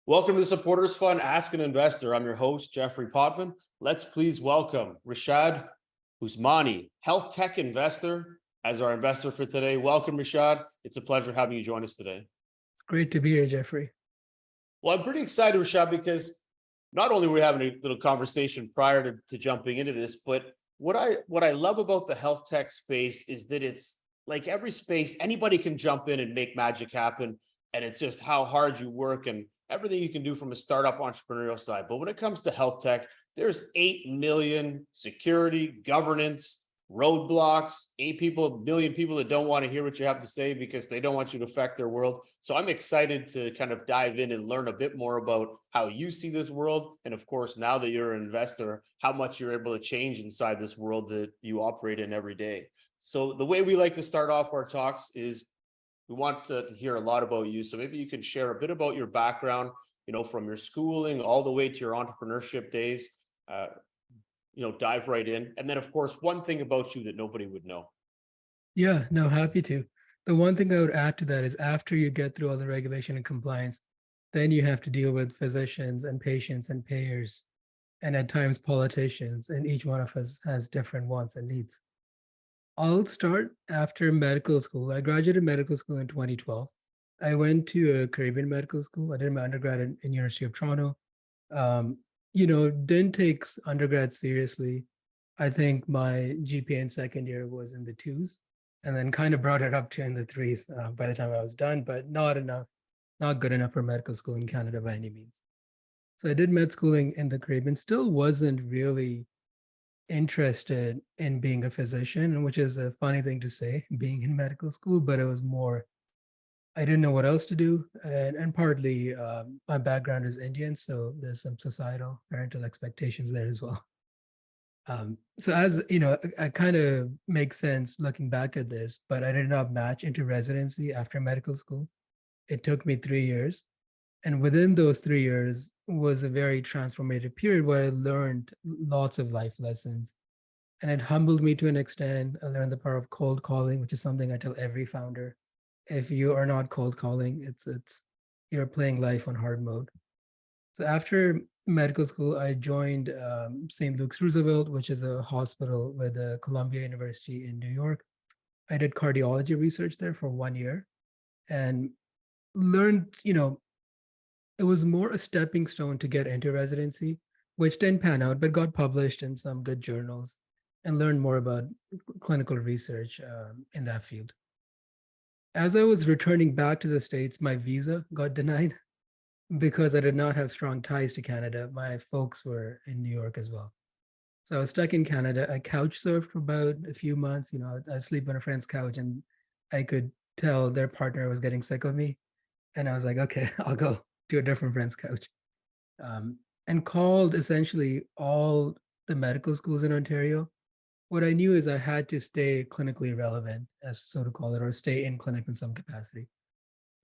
Welcome to the Supporters Fund, Ask an Investor. I'm your host, Jeffery Potvin. Let's please welcome Rishad Usmani, HealthTech investor, as our investor for today. Welcome, Rishad. It's a pleasure having you join us today. It's great to be here, Jeffrey. Well, I'm pretty excited, Rishad, because not only were we having a little conversation prior to jumping into this, but what I love about the health tech space is that it's like every space, anybody can jump in and make magic happen. And it's just how hard you work and everything you can do from a startup entrepreneurial side. But when it comes to health tech, there's 8 million security, governance, roadblocks, 8 million people that don't want to hear what you have to say because they don't want you to affect their world. So I'm excited to kind of dive in and learn a bit more about how you see this world. And of course, now that you're an investor, how much you're able to change inside this world that you operate in every day. So the way we like to start off our talks is we want to hear a lot about you. So maybe you can share a bit about your background, from your schooling all the way to your entrepreneurship days. Dive right in. And then, of course, one thing about you that nobody would know. Yeah, no, happy to. The one thing I would add to that is after you get through all the regulation and compliance, then you have to deal with physicians and patients and payers, and at times politicians, and each one of us has different wants and needs. I'll start after medical school. I graduated medical school in 2012. I went to a Caribbean medical school. I did my undergrad in University of Toronto. Um, didn't take undergrad seriously. I think my GPA in second year was in the twos, and then kind of brought it up to in the threes by the time I was done, but not enough, not good enough for medical school in Canada by any means. So I did med schooling in the Caribbean, still wasn't really interested in being a physician, which is a funny thing to say, being in medical school, but it was more, I didn't know what else to do. And partly my background is Indian, so there's some societal parental expectations there as well. So as you know, I kind of makes sense looking back at this, but I did not match into residency after medical school. It took me 3 years. And within those 3 years was a very transformative period where I learned lots of life lessons. And it humbled me to an extent. I learned the power of cold calling, which is something I tell every founder. If you are not cold calling, it's you're playing life on hard mode. So after medical school, I joined St. Luke's Roosevelt, which is a hospital with Columbia University in New York. I did cardiology research there for 1 year and learned, it was more a stepping stone to get into residency, which didn't pan out, but got published in some good journals and learned more about clinical research in that field. As I was returning back to the States, my visa got denied because I did not have strong ties to Canada. My folks were in New York as well. So I was stuck in Canada. I couch surfed for about a few months. I'd sleep on a friend's couch and I could tell their partner was getting sick of me. And I was like, okay, I'll go to a different friend's couch. And called essentially all the medical schools in Ontario. What I knew is I had to stay clinically relevant, as so to call it, or stay in clinic in some capacity.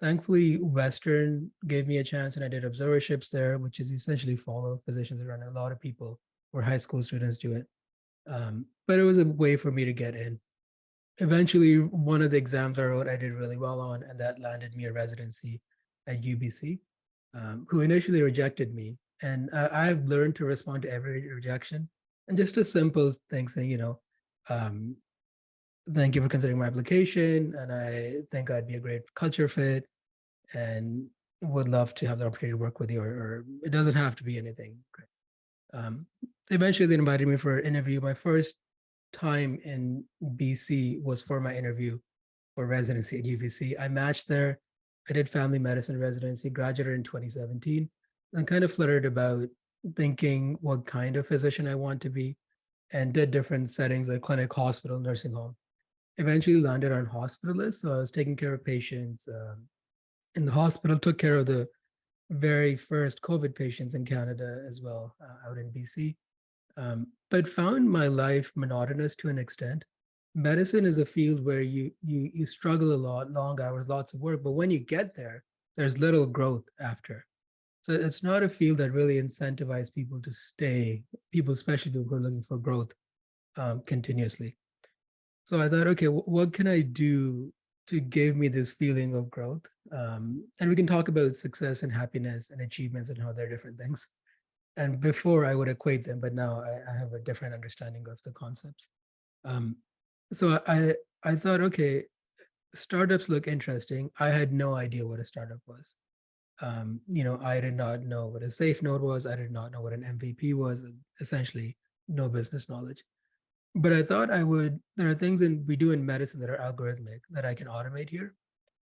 Thankfully, Western gave me a chance and I did observerships there, which is essentially follow physicians around. A lot of people or high school students do it. But it was a way for me to get in. Eventually, one of the exams I wrote, I did really well on, and that landed me a residency at UBC, who initially rejected me. And I've learned to respond to every rejection. And just a simple thing saying, thank you for considering my application. And I think I'd be a great culture fit and would love to have the opportunity to work with you, or it doesn't have to be anything. Eventually, they invited me for an interview. My first time in BC was for my interview for residency at UBC. I matched there. I did family medicine residency, graduated in 2017, and kind of fluttered about thinking what kind of physician I want to be, and did different settings like clinic, hospital, nursing home. Eventually landed on hospitalist. So I was taking care of patients in the hospital, took care of the very first COVID patients in Canada as well, out in BC. But found my life monotonous to an extent. Medicine is a field where you struggle a lot, long hours, lots of work, but when you get there, there's little growth after. So it's not a field that really incentivizes people to stay, people, especially people who are looking for growth continuously. So I thought, okay, what can I do to give me this feeling of growth. And we can talk about success and happiness and achievements and how they're different things. And before I would equate them, but now I have a different understanding of the concepts. Um, so I thought, okay, startups look interesting. I had no idea what a startup was. I did not know what a safe node was. I did not know what an MVP was. Essentially, no business knowledge. But I thought there are things we do in medicine that are algorithmic that I can automate here.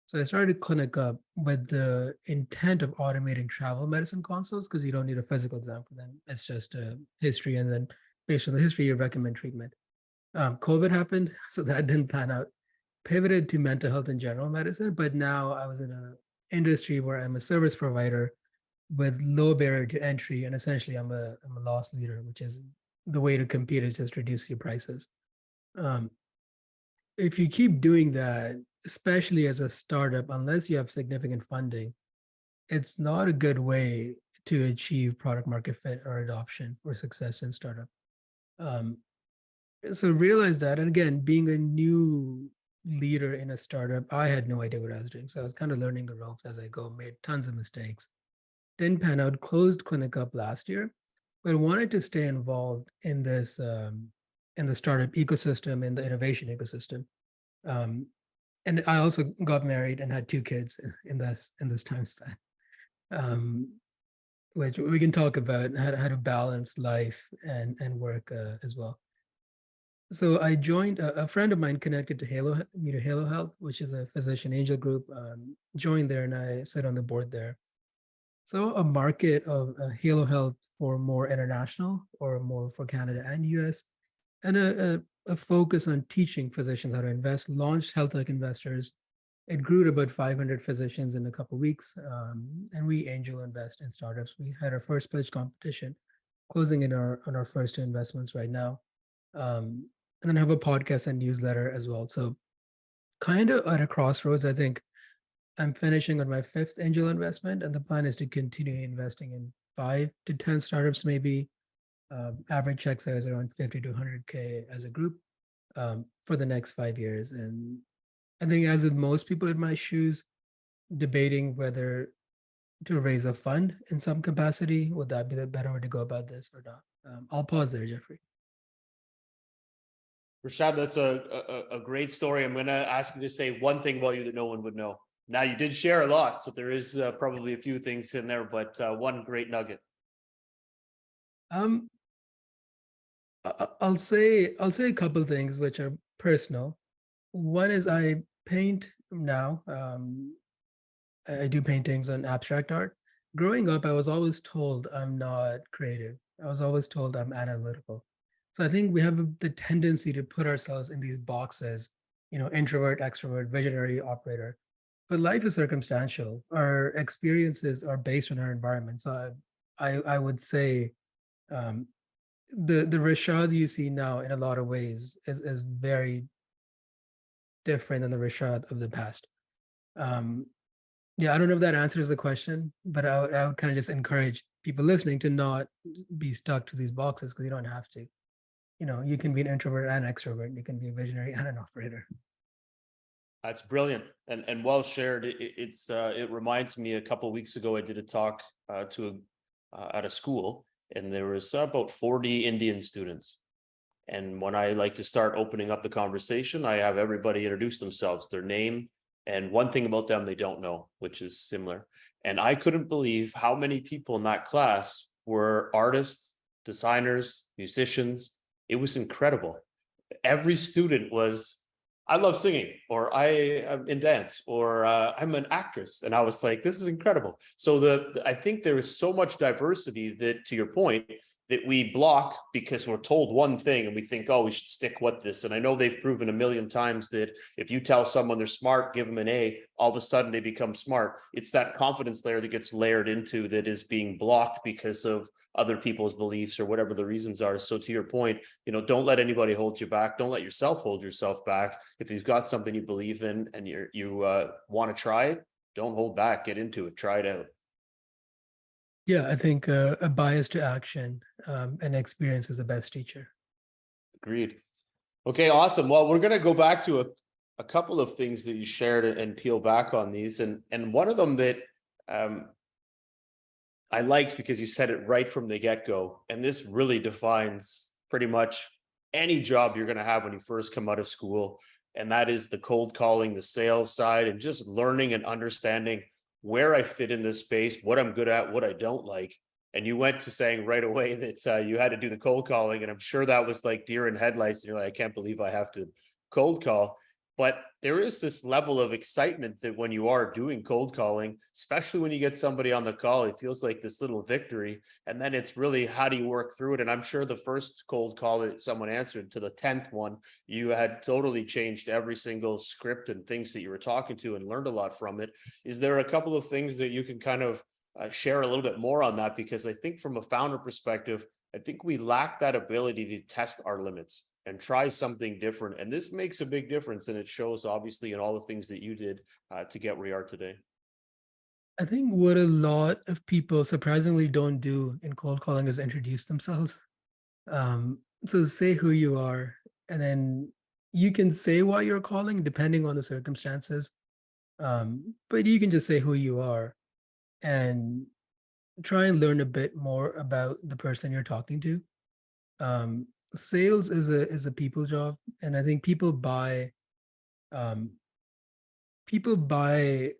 So I started Clinic Up with the intent of automating travel medicine consults because you don't need a physical exam for them. It's just a history. And then based on the history, you recommend treatment. COVID happened, so that didn't pan out. Pivoted to mental health and general medicine, but now I was in an industry where I'm a service provider with low barrier to entry, and essentially I'm a loss leader, which is the way to compete is just reduce your prices. Um, if you keep doing that, especially as a startup, unless you have significant funding, it's not a good way to achieve product market fit or adoption or success in startup. Um, so realize that, and again, being a new leader in a startup, I had no idea what I was doing. So I was kind of learning the ropes as I go, made tons of mistakes. Didn't pan out, closed Clinic Up last year, but wanted to stay involved in this in the startup ecosystem, in the innovation ecosystem. Um, and I also got married and had 2 kids in this time span, um, which we can talk about how to balance life and work as well. So I joined a friend of mine connected to me to Halo Health, which is a physician angel group. Joined there and I sit on the board there. So a market of Halo Health for more international or more for Canada and US, and a focus on teaching physicians how to invest, launched HealthTech Investors. It grew to about 500 physicians in a couple of weeks. And we angel invest in startups. We had our first pitch competition, closing in on our first 2 investments right now. And then have a podcast and newsletter as well. So kind of at a crossroads, I think I'm finishing on my 5th angel investment, and the plan is to continue investing in 5 to 10 startups, maybe. Average check size around 50 to 100K as a group for the next 5 years. And I think, as with most people in my shoes, debating whether to raise a fund in some capacity, would that be the better way to go about this or not? I'll pause there, Jeffrey. Rishad, that's a great story. I'm going to ask you to say one thing about you that no one would know. Now, you did share a lot, so there is probably a few things in there, but one great nugget. Um, I'll say a couple things which are personal. One is I paint now. I do paintings on abstract art. Growing up, I was always told I'm not creative. I was always told I'm analytical. So I think we have the tendency to put ourselves in these boxes, introvert, extrovert, visionary, operator. But life is circumstantial. Our experiences are based on our environment. So I would say um, the Rishad you see now in a lot of ways is very different than the Rishad of the past. Um, yeah, I don't know if that answers the question, but I would kind of just encourage people listening to not be stuck to these boxes because you don't have to. You can be an introvert and extrovert. You can be a visionary and an operator. That's brilliant and well shared. It reminds me, a couple of weeks ago I did a talk at a school, and there was about 40 Indian students. And when I like to start opening up the conversation, I have everybody introduce themselves, their name, and one thing about them they don't know, which is similar. And I couldn't believe how many people in that class were artists, designers, musicians. It was incredible. Every student was, I love singing, or I am in dance, or I'm an actress. And I was like, this is incredible. So I think there is so much diversity that, to your point, that we block because we're told one thing and we think, oh, we should stick with this. And I know they've proven a million times that if you tell someone they're smart, give them an A, all of a sudden they become smart. It's that confidence layer that gets layered into that is being blocked because of other people's beliefs or whatever the reasons are. So to your point, don't let anybody hold you back. Don't let yourself hold yourself back. If you've got something you believe in and you want to try it, don't hold back, get into it, try it out. Yeah, I think a bias to action and experience is the best teacher. Agreed. Okay, awesome. Well, we're going to go back to a couple of things that you shared and peel back on these, and one of them that um, I liked because you said it right from the get go, and this really defines pretty much any job you're going to have when you first come out of school, and that is the cold calling, the sales side, and just learning and understanding where I fit in this space, what I'm good at, what I don't like. And you went to saying right away that you had to do the cold calling, and I'm sure that was like deer in headlights. And you're like, I can't believe I have to cold call. But there is this level of excitement that when you are doing cold calling, especially when you get somebody on the call, it feels like this little victory. And then it's really how do you work through it? And I'm sure the first cold call that someone answered to the 10th one, you had totally changed every single script and things that you were talking to and learned a lot from it. Is there a couple of things that you can kind of share a little bit more on that? Because I think from a founder perspective, I think we lack that ability to test our limits and try something different. And this makes a big difference. And it shows obviously in all the things that you did to get where you are today. I think what a lot of people surprisingly don't do in cold calling is introduce themselves. So say who you are, and then you can say why you're calling depending on the circumstances. But you can just say who you are and try and learn a bit more about the person you're talking to. Um, Sales is a people job, and I think um, people buy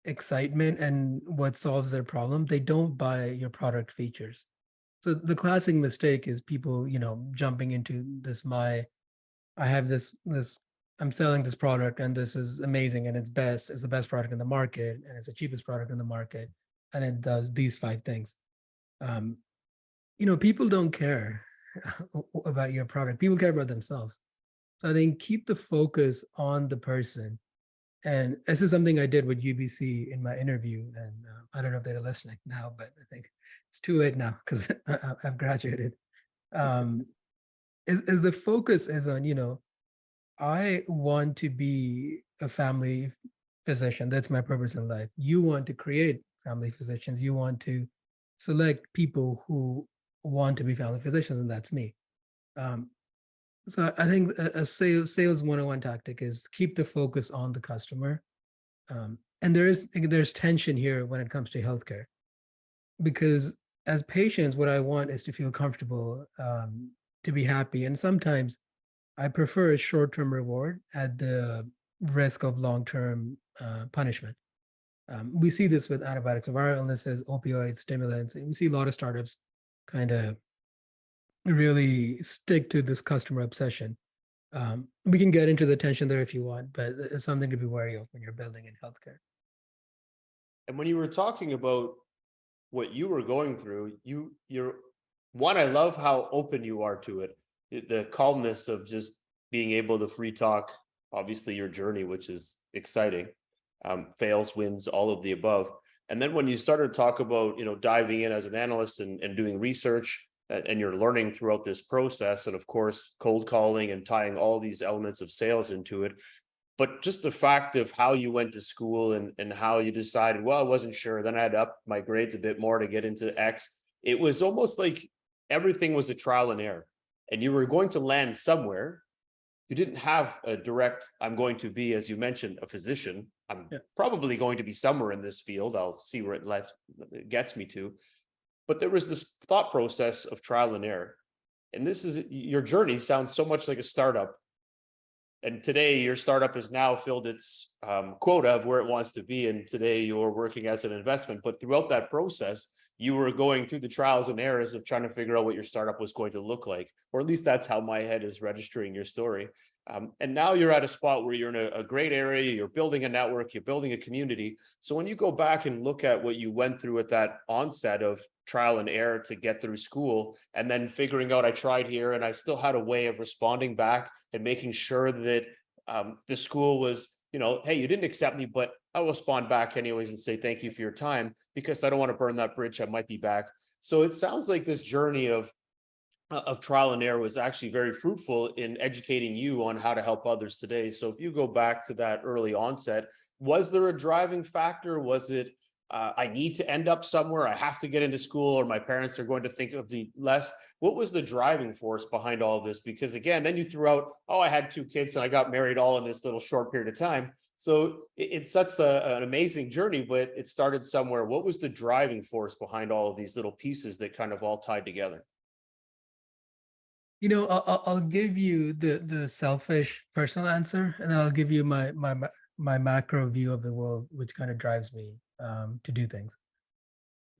excitement and what solves their problem. They don't buy your product features. So the classic mistake is people, jumping into this I have this I'm selling this product and this is amazing and it's the best product in the market and it's the cheapest product in the market and it does these five things. Um, people don't care about your product. People care about themselves. So I think keep the focus on the person. And this is something I did with UBC in my interview. And I don't know if they're listening now, but I think it's too late now because I've graduated. Um, is the focus is on, I want to be a family physician. That's my purpose in life. You want to create family physicians. You want to select people who want to be family physicians, and that's me. Um, so I think a sales 101 tactic is keep the focus on the customer. And there's tension here when it comes to healthcare because as patients, what I want is to feel comfortable, to be happy, and sometimes I prefer a short-term reward at the risk of long-term punishment. We see this with antibiotics, viral illnesses, opioids, stimulants, and we see a lot of startups kind of really stick to this customer obsession. We can get into the tension there if you want, but it's something to be wary of when you're building in healthcare. And when you were talking about what you were going through, you're one, I love how open you are to it. The calmness of just being able to free talk, obviously your journey, which is exciting. Fails, wins, all of the above. And then when you started to talk about, diving in as an analyst and doing research and you're learning throughout this process, and of course, cold calling and tying all these elements of sales into it, but just the fact of how you went to school and how you decided, well, I wasn't sure. Then I had to up my grades a bit more to get into X. It was almost like everything was a trial and error. And you were going to land somewhere. You didn't have a direct, I'm going to be, as you mentioned, a physician. I'm Yeah. probably going to be somewhere in this field. I'll see where it gets me to. But there was this thought process of trial and error. And this is your journey sounds so much like a startup, and today your startup has now filled its quota of where it wants to be, and today you're working as an investment. But throughout that process, you were going through the trials and errors of trying to figure out what your startup was going to look like, or at least that's how my head is registering your story. And now you're at a spot where you're in a great area, you're building a network, you're building a community. So when you go back and look at what you went through at that onset of trial and error to get through school, and then figuring out I tried here and I still had a way of responding back and making sure that the school was, hey, you didn't accept me, but I'll respond back anyways and say thank you for your time because I don't want to burn that bridge. I might be back. So it sounds like this journey of trial and error was actually very fruitful in educating you on how to help others today. So if you go back to that early onset, was there a driving factor? Was it I need to end up somewhere. I have to get into school, or my parents are going to think of the less. What was the driving force behind all of this? Because again, then you threw out, oh, I had 2 kids and I got married all in this little short period of time. So it's such an amazing journey, but it started somewhere. What was the driving force behind all of these little pieces that kind of all tied together? I'll give you the selfish personal answer, and then I'll give you my macro view of the world, which kind of drives me to do things.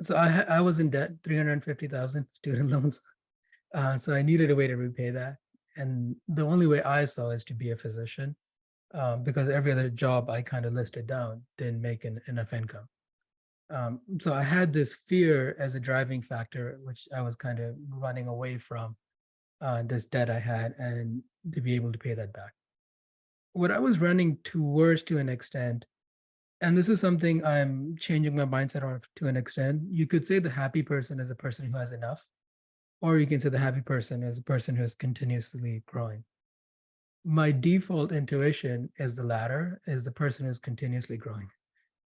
So I was in debt, 350,000 student loans. So I needed a way to repay that, and the only way I saw is to be a physician, because every other job I kind of listed down didn't make enough income. So I had this fear as a driving factor, which I was kind of running away from, this debt I had, and to be able to pay that back. What I was running towards, to an extent, and this is something I'm changing my mindset on to an extent. You could say the happy person is a person who has enough, or you can say the happy person is a person who is continuously growing. My default intuition is the latter, is the person who's continuously growing.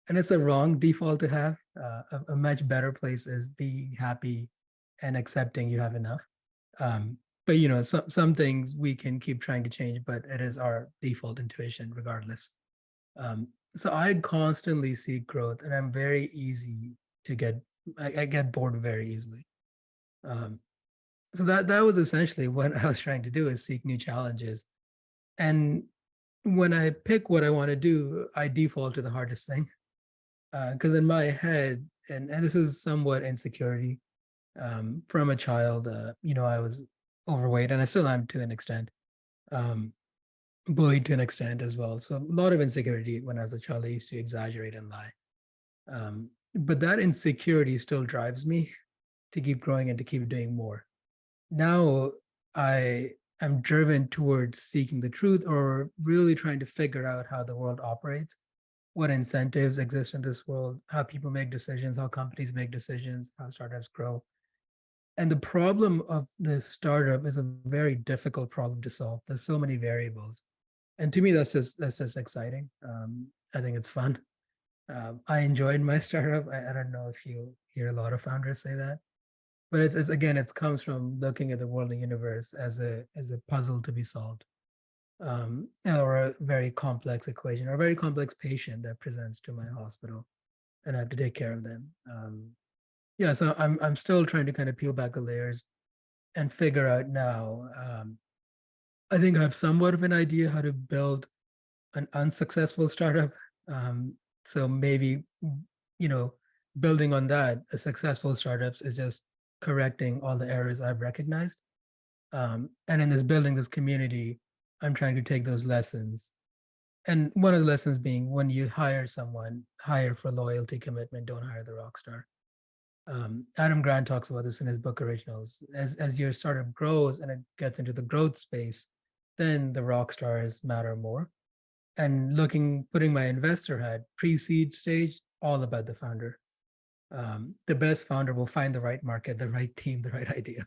And it's a wrong default to have. A much better place is being happy and accepting you have enough. But some things we can keep trying to change, but it is our default intuition regardless. So I constantly seek growth, and I'm very easy to I get bored very easily. Um, so that was essentially what I was trying to do, is seek new challenges. And when I pick what I want to do, I default to the hardest thing. Because in my head, and this is somewhat insecurity, from a child, I was overweight, and I still am to an extent, um, bullied to an extent as well. So a lot of insecurity when I was a child. I used to exaggerate and lie. But that insecurity still drives me to keep growing and to keep doing more. Now I am driven towards seeking the truth, or really trying to figure out how the world operates, what incentives exist in this world, how people make decisions, how companies make decisions, how startups grow. And the problem of this startup is a very difficult problem to solve. There's so many variables, and to me, that's just exciting. I think it's fun. I enjoyed my startup. I don't know if you hear a lot of founders say that, but it's again, it comes from looking at the world and universe as a puzzle to be solved, or a very complex equation, or a very complex patient that presents to my hospital, and I have to take care of them. Yeah, so I'm still trying to kind of peel back the layers and figure out now. I think I have somewhat of an idea how to build an unsuccessful startup. Um, so maybe, you know, building on that, a successful startups is just correcting all the errors I've recognized. And in this building, this community, I'm trying to take those lessons. And one of the lessons being, when you hire someone, hire for loyalty, commitment, don't hire the rock star. Adam Grant talks about this in his book Originals. As your startup grows and it gets into the growth space, then the rock stars matter more. And putting my investor hat, pre-seed stage, all about the founder. The best founder will find the right market, the right team, the right idea,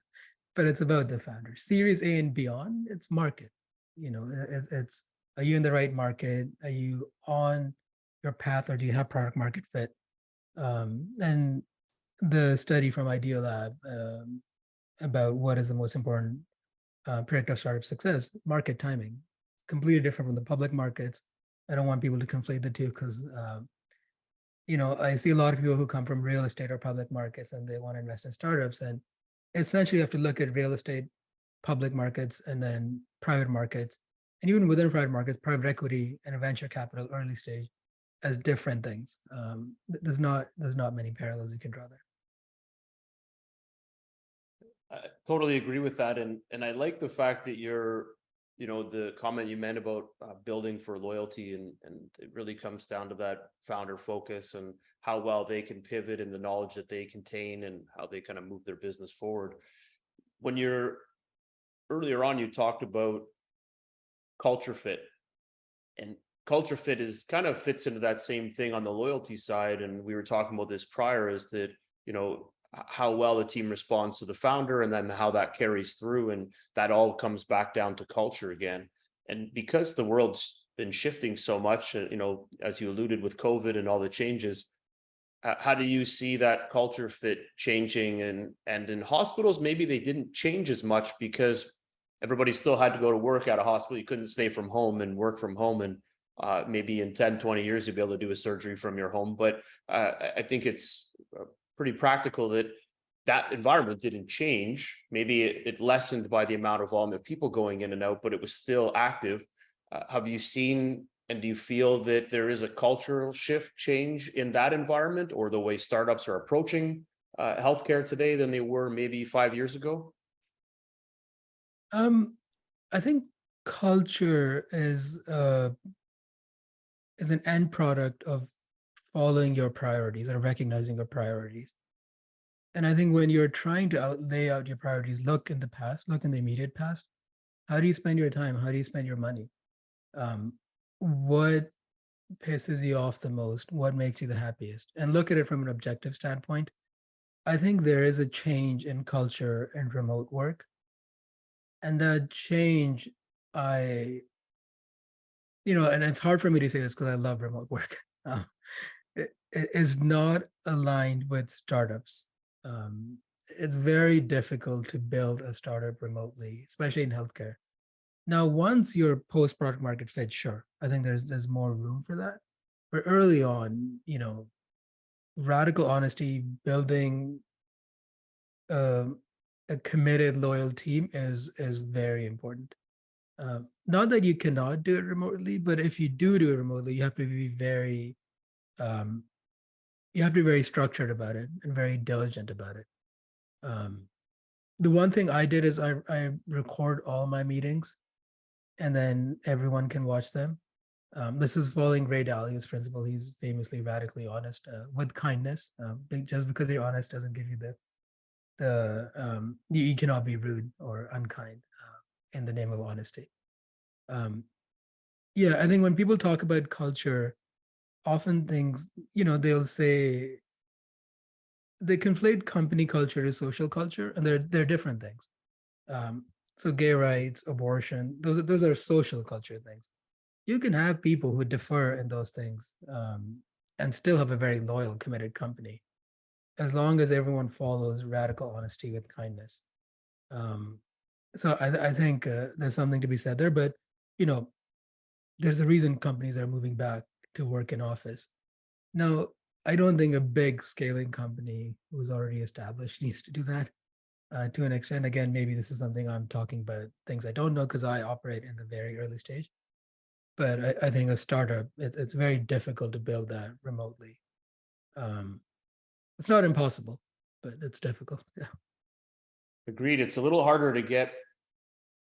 but it's about the founder. Series A and beyond, it's market. It's, are you in the right market? Are you on your path, or do you have product market fit? And the study from Idea Lab, about what is the most important predictor of startup success, market timing. It's completely different from the public markets. I don't want people to conflate the two, because I see a lot of people who come from real estate or public markets, and they want to invest in startups. And essentially, you have to look at real estate, public markets, and then private markets. And even within private markets, private equity and venture capital early stage, as different things. There's not many parallels you can draw there. I totally agree with that, and I like the fact that the comment you meant about building for loyalty, and it really comes down to that founder focus and how well they can pivot, and the knowledge that they contain, and how they kind of move their business forward. When you're earlier on, you talked about culture fit, and culture fit is kind of fits into that same thing on the loyalty side. And we were talking about this prior, is that how well the team responds to the founder, and then how that carries through, and that all comes back down to culture again. And because the world's been shifting so much, as you alluded with COVID and all the changes, how do you see that culture fit changing? And in hospitals, maybe they didn't change as much because everybody still had to go to work at a hospital. You couldn't stay from home and work from home. And maybe in 10, 20 years, you'll be able to do a surgery from your home. But I think it's pretty practical that that environment didn't change. Maybe it lessened by the amount of volume of people going in and out, but it was still active. Have you seen and do you feel that there is a cultural shift change in that environment or the way startups are approaching healthcare today than they were maybe 5 years ago? Um, I think culture is an end product of following your priorities or recognizing your priorities. And I think when you're trying to lay out your priorities, look in the past, look in the immediate past. How do you spend your time? How do you spend your money? Um, what pisses you off the most? What makes you the happiest? And look at it from an objective standpoint. I think there is a change in culture and remote work. And that change, I, and it's hard for me to say this because I love remote work. Uh, it is not aligned with startups. It's very difficult to build a startup remotely, especially in healthcare. Now, once you're post product market fit, sure, I think there's more room for that. But early on, radical honesty, building um, a committed, loyal team is very important. Not that you cannot do it remotely, but if you do it remotely, um, you have to be very structured about it and very diligent about it. Um, the one thing I did is I record all my meetings and then everyone can watch them. This is following Ray Dalio's principle. He's famously radically honest with kindness. Just because you're honest doesn't give you you cannot be rude or unkind in the name of honesty. Yeah, I think when people talk about culture, often things, they'll say they conflate company culture to social culture, and they're different things. Um, so gay rights, abortion, those are social culture things. You can have people who differ in those things and still have a very loyal, committed company, as long as everyone follows radical honesty with kindness. Um, so I think there's something to be said there, but you know, there's a reason companies are moving back to work in office. Now, I don't think a big scaling company who's already established needs to do that to an extent. Again, maybe this is something I'm talking about things I don't know because I operate in the very early stage. But I think a startup, it's very difficult to build that remotely. Um, it's not impossible, but it's difficult. Yeah. Agreed. It's a little harder to get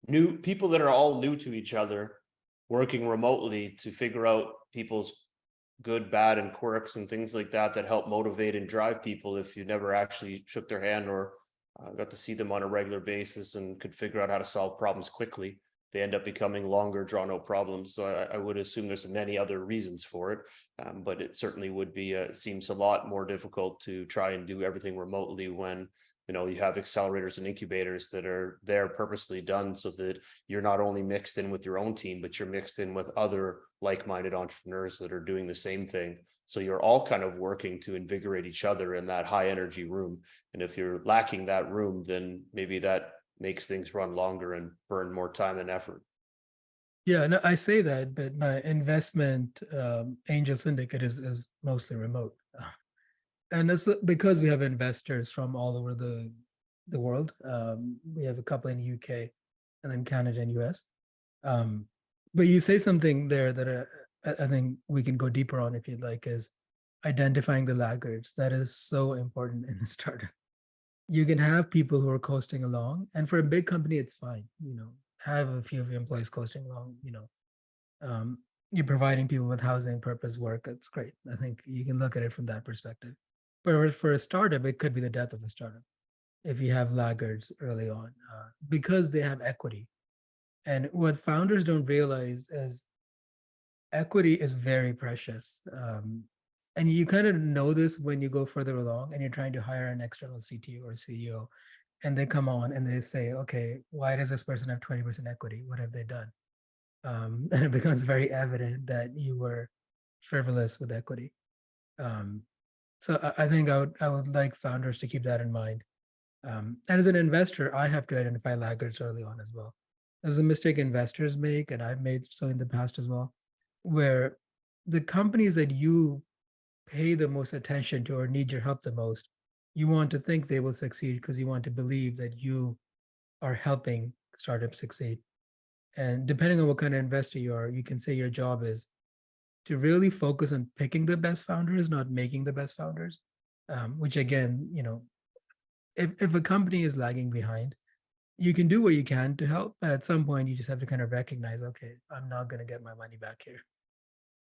new people that are all new to each other working remotely to figure out people's good, bad, and quirks and things like that that help motivate and drive people if you never actually shook their hand or got to see them on a regular basis and could figure out how to solve problems quickly. They end up becoming longer, drawn out problems. So I would assume there's many other reasons for it, but it certainly would be. It seems a lot more difficult to try and do everything remotely when you have accelerators and incubators that are there purposely done so that you're not only mixed in with your own team, but you're mixed in with other like-minded entrepreneurs that are doing the same thing. So you're all kind of working to invigorate each other in that high energy room. And if you're lacking that room, then maybe that makes things run longer and burn more time and effort. Yeah, no, I say that, but my investment angel syndicate is mostly remote, and it's because we have investors from all over the world. We have a couple in UK, and then Canada and US. Um, but you say something there that I think we can go deeper on if you'd like, is identifying the laggards. That is so important in a startup. You can have people who are coasting along, and for a big company, it's fine. Have a few of your employees coasting along. Um, you're providing people with housing, purpose, work. It's great. I think you can look at it from that perspective. But for a startup, it could be the death of a startup if you have laggards early on because they have equity. And what founders don't realize is equity is very precious. And you kind of know this when you go further along and you're trying to hire an external CTO or CEO, and they come on and they say, okay, why does this person have 20% equity? What have they done? And it becomes very evident that you were frivolous with equity. Um, So I think I would like founders to keep that in mind. And as an investor, I have to identify laggards early on as well. There's a mistake investors make, and I've made so in the past as well, where the companies that you pay the most attention to or need your help the most, you want to think they will succeed because you want to believe that you are helping startups succeed. And depending on what kind of investor you are, you can say your job is to really focus on picking the best founders, not making the best founders. Which again, if a company is lagging behind, you can do what you can to help, but at some point you just have to kind of recognize, okay, I'm not going to get my money back here,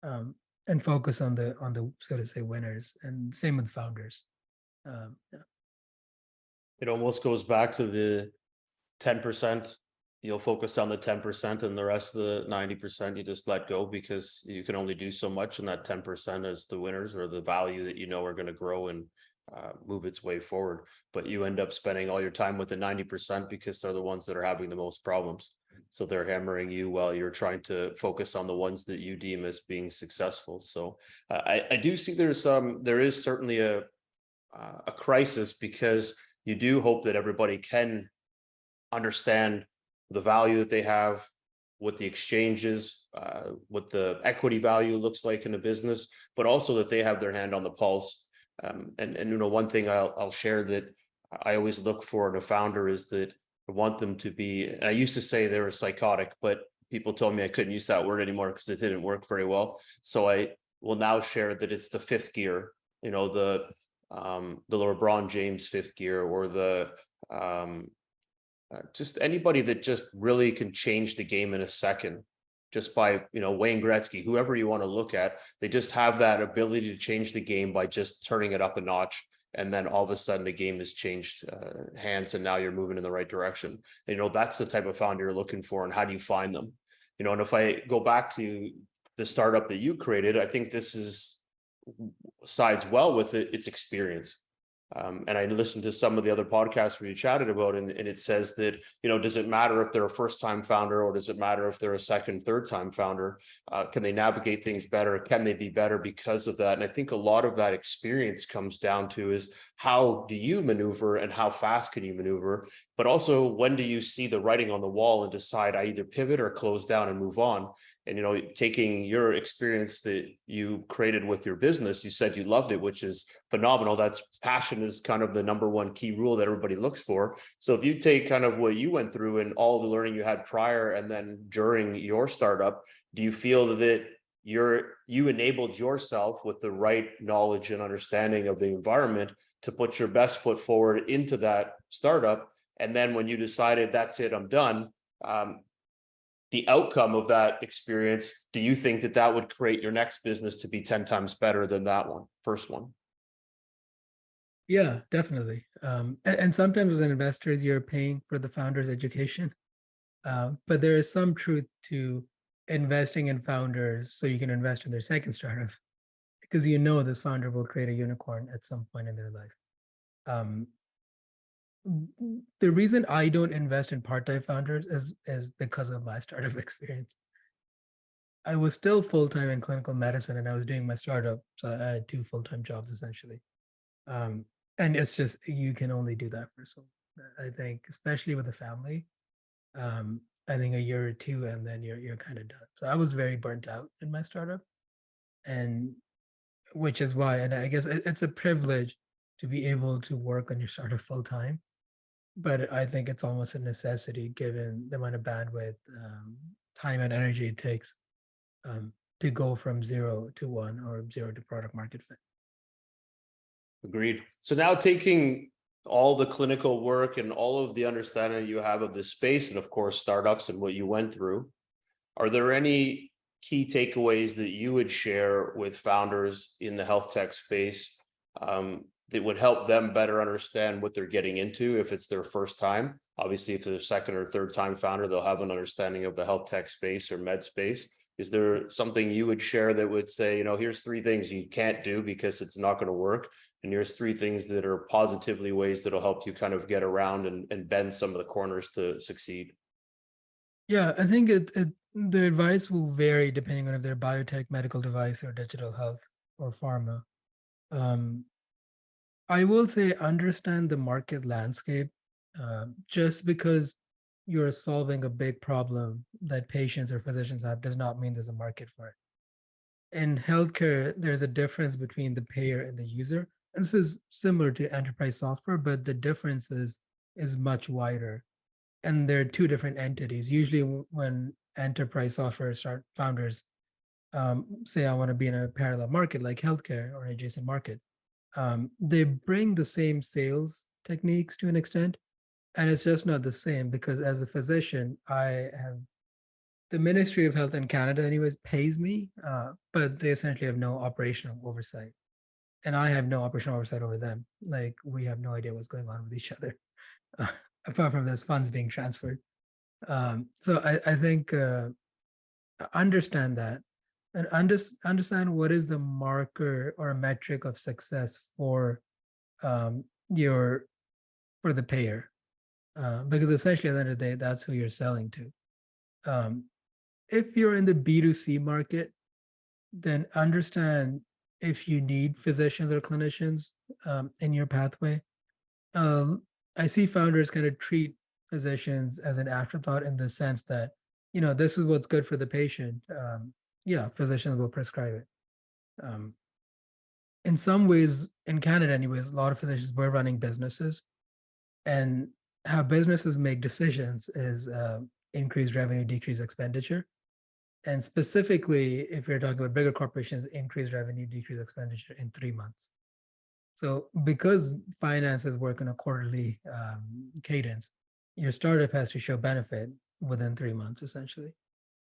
um, and focus on the so to say winners, and same with founders. Yeah. It almost goes back to the 10%. You'll focus on the 10% and the rest of the 90% you just let go because you can only do so much, and that 10% is the winners or the value that you know are going to grow and move its way forward. But you end up spending all your time with the 90% because they're the ones that are having the most problems. So they're hammering you while you're trying to focus on the ones that you deem as being successful. So I do see there is certainly a crisis, because you do hope that everybody can understand the value that they have, what the exchange is, what the equity value looks like in a business, but also that they have their hand on the pulse. And one thing I'll share that I always look for in a founder is that I want them to be, and I used to say they were psychotic, but people told me I couldn't use that word anymore because it didn't work very well. So I will now share that it's the fifth gear, the LeBron James fifth gear, or the just anybody that just really can change the game in a second, just by Wayne Gretzky, whoever you want to look at. They just have that ability to change the game by just turning it up a notch, and then all of a sudden the game has changed hands, and now you're moving in the right direction. That's the type of founder you're looking for. And how do you find them? And if I go back to the startup that you created, I think this is sides well with its experience. And I listened to some of the other podcasts where you chatted about, and it says that, does it matter if they're a first-time founder, or does it matter if they're a second, third-time founder? Can they navigate things better? Can they be better because of that? And I think a lot of that experience comes down to is, how do you maneuver and how fast can you maneuver? But also, when do you see the writing on the wall and decide I either pivot or close down and move on? And, taking your experience that you created with your business, you said you loved it, which is phenomenal. That's passion is kind of the number one key rule that everybody looks for. So if you take kind of what you went through and all the learning you had prior and then during your startup, do you feel that you enabled yourself with the right knowledge and understanding of the environment to put your best foot forward into that startup? And then when you decided, that's it, I'm done, the outcome of that experience, do you think that would create your next business to be 10 times better than that first one? Yeah, definitely. And sometimes as an investor, you're paying for the founder's education. But there is some truth to investing in founders so you can invest in their second startup, because this founder will create a unicorn at some point in their life. Um, the reason I don't invest in part-time founders is because of my startup experience. I was still full-time in clinical medicine and I was doing my startup. So I had two full-time jobs essentially. Um, and it's just, you can only do that for so, I think, especially with a family. I think a year or two, and then you're kind of done. So I was very burnt out in my startup, and which is why, and I guess it's a privilege to be able to work on your startup full time, but I think it's almost a necessity given the amount of bandwidth, time, and energy it takes, to go from 0 to 1 or 0 to product market fit. Agreed. So now, taking all the clinical work and all of the understanding you have of this space, and of course startups and what you went through, are there any key takeaways that you would share with founders in the health tech space, that would help them better understand what they're getting into if it's their first time? Obviously, if they're a second or third time founder, they'll have an understanding of the health tech space or med space. Is there something you would share that would say, here's 3 things you can't do because it's not going to work, and here's 3 things that are positively ways that'll help you kind of get around and bend some of the corners to succeed? Yeah, I think the advice will vary depending on if they're biotech, medical device, or digital health or pharma. Um, I will say understand the market landscape. Just because you're solving a big problem that patients or physicians have does not mean there's a market for it. In healthcare, there's a difference between the payer and the user. And this is similar to enterprise software, but the difference is much wider. And there are two different entities. Usually, when enterprise software start founders say, I want to be in a parallel market like healthcare or an adjacent market, they bring the same sales techniques to an extent, and it's just not the same because as a physician, I have the Ministry of Health in Canada, anyways, pays me, but they essentially have no operational oversight, and I have no operational oversight over them. Like we have no idea what's going on with each other, uh, apart from this funds being transferred. So I think understand that and understand what is the marker or a metric of success for your for the payer, because essentially at the end of the day, that's who you're selling to. Um, if you're in the B2C market, then understand if you need physicians or clinicians in your pathway. Um, I see founders kind of treat physicians as an afterthought in the sense that, this is what's good for the patient. Yeah, physicians will prescribe it. Um, in some ways, in Canada, anyways, a lot of physicians were running businesses, and how businesses make decisions is increase revenue, decrease expenditure. And specifically, if you're talking about bigger corporations, increase revenue, decrease expenditure in 3 months. So because finances work on a quarterly cadence, your startup has to show benefit within 3 months, essentially.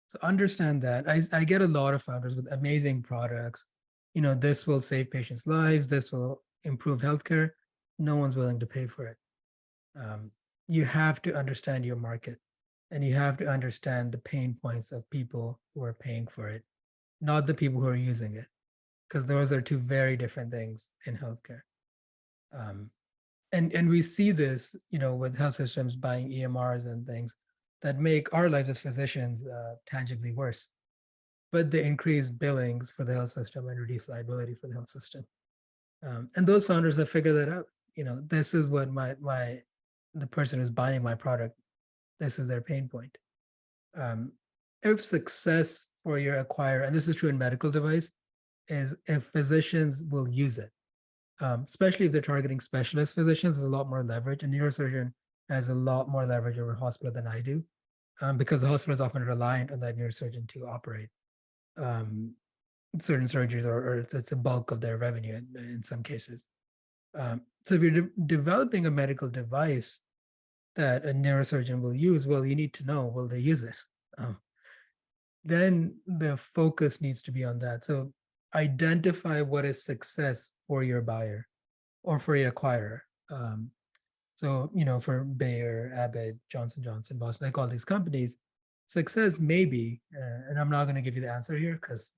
So understand that. I get a lot of founders with amazing products. This will save patients' lives. This will improve healthcare. No one's willing to pay for it. Um, you have to understand your market, and you have to understand the pain points of people who are paying for it, not the people who are using it, because those are two very different things in healthcare. Um, and we see this, with health systems buying EMRs and things that make our life as physicians tangibly worse, but they increase billings for the health system and reduce liability for the health system. And those founders have figured that out. This is what my the person who's buying my product, this is their pain point. Um, if success for your acquirer, and this is true in medical device, is if physicians will use it, especially if they're targeting specialist physicians, there's a lot more leverage. A neurosurgeon has a lot more leverage over a hospital than I do, because the hospital is often reliant on that neurosurgeon to operate certain surgeries, or it's a bulk of their revenue in some cases. So if you're developing a medical device that a neurosurgeon will use, well, you need to know, will they use it? Then the focus needs to be on that. So identify what is success for your buyer or for your acquirer. So, for Bayer, Abbott, Johnson Johnson, Boston, like all these companies, success maybe, and I'm not going to give you the answer here because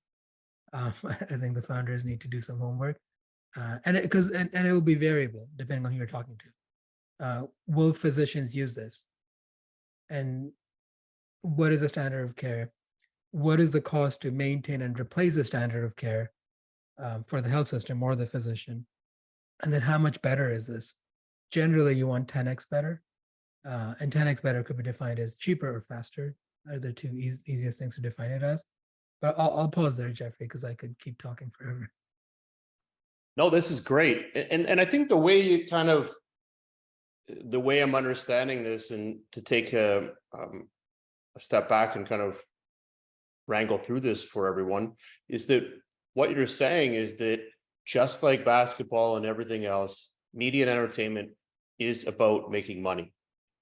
I think the founders need to do some homework, and it will be variable depending on who you're talking to. Will physicians use this? And what is the standard of care? What is the cost to maintain and replace the standard of care for the health system or the physician? And then how much better is this? Generally, you want 10x better, and 10x better could be defined as cheaper or faster. Are the two easiest things to define it as? But I'll pause there, Jeffrey, because I could keep talking forever. No, this is great. And I think the way you kind of, the way I'm understanding this, and to take a step back and kind of wrangle through this for everyone, is that what you're saying is that just like basketball and everything else, media and entertainment is about making money.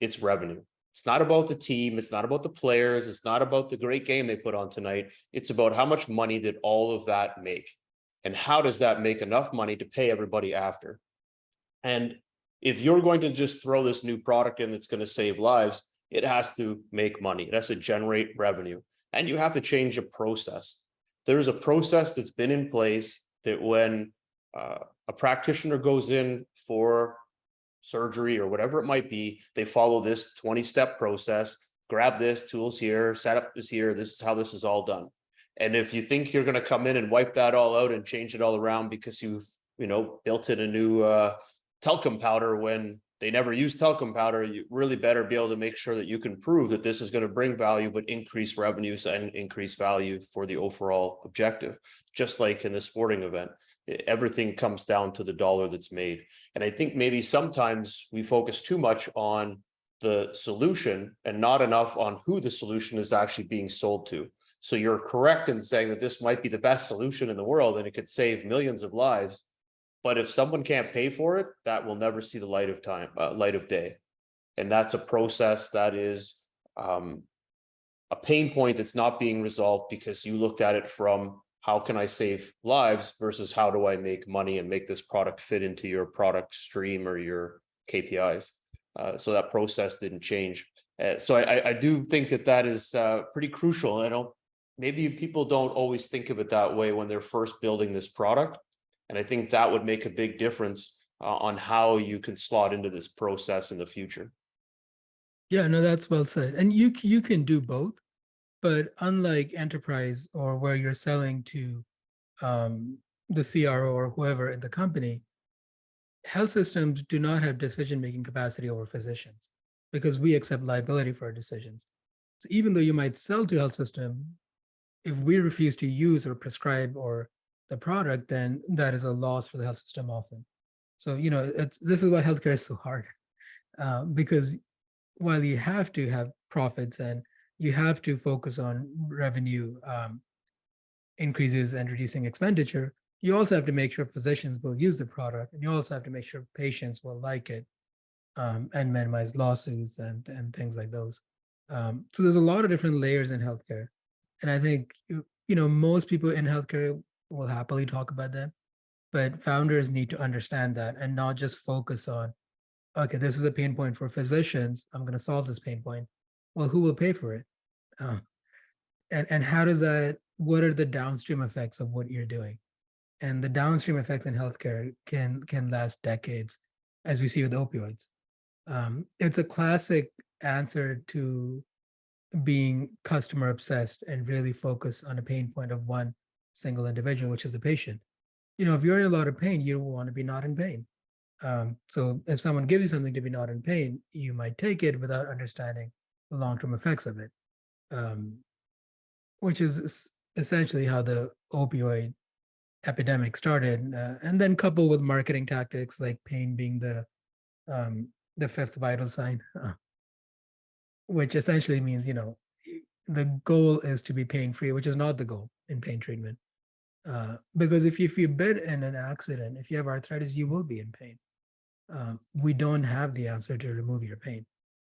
It's revenue. It's not about the team. It's not about the players. It's not about the great game they put on tonight. It's about how much money did all of that make? And how does that make enough money to pay everybody after? And if you're going to just throw this new product in that's going to save lives, it has to make money. It has to generate revenue. And you have to change the process. There's a process that's been in place that when a practitioner goes in for surgery or whatever it might be, they follow this 20-step process. Grab this, tools here, setup is here. This is how this is all done. And if you think you're going to come in and wipe that all out and change it all around because you've built in a new talcum powder when they never use talcum powder. You really better be able to make sure that you can prove that this is going to bring value, but increase revenues and increase value for the overall objective. Just like in the sporting event, everything comes down to the dollar that's made. And I think maybe sometimes we focus too much on the solution and not enough on who the solution is actually being sold to. So you're correct in saying that this might be the best solution in the world and it could save millions of lives. But if someone can't pay for it, that will never see the light of day. And that's a process that is a pain point that's not being resolved because you looked at it from how can I save lives versus how do I make money and make this product fit into your product stream or your KPIs. So that process didn't change. So I do think that is pretty crucial. Maybe people don't always think of it that way when they're first building this product. And I think that would make a big difference on how you can slot into this process in the future. Yeah, no, that's well said. And you can do both, but unlike enterprise or where you're selling to the CRO or whoever in the company, health systems do not have decision-making capacity over physicians because we accept liability for our decisions. So even though you might sell to a health system, if we refuse to use or prescribe or the product, then that is a loss for the health system often. So, this is why healthcare is so hard, because while you have to have profits and you have to focus on revenue increases and reducing expenditure, you also have to make sure physicians will use the product, and you also have to make sure patients will like it, and minimize lawsuits and things like those. So there's a lot of different layers in healthcare, and I think most people in healthcare will happily talk about them, but founders need to understand that and not just focus on, okay, this is a pain point for physicians, I'm going to solve this pain point. Well, who will pay for it? And how does that, what are the downstream effects of what you're doing? And the downstream effects in healthcare can last decades, as we see with opioids. It's a classic answer to being customer obsessed and really focus on a pain point of one single individual, which is the patient. If you're in a lot of pain, you want to be not in pain. So if someone gives you something to be not in pain, you might take it without understanding the long-term effects of it, which is essentially how the opioid epidemic started. And then coupled with marketing tactics like pain being the fifth vital sign, which essentially means, the goal is to be pain-free, which is not the goal in pain treatment. Because if you've been in an accident, if you have arthritis, you will be in pain. We don't have the answer to remove your pain.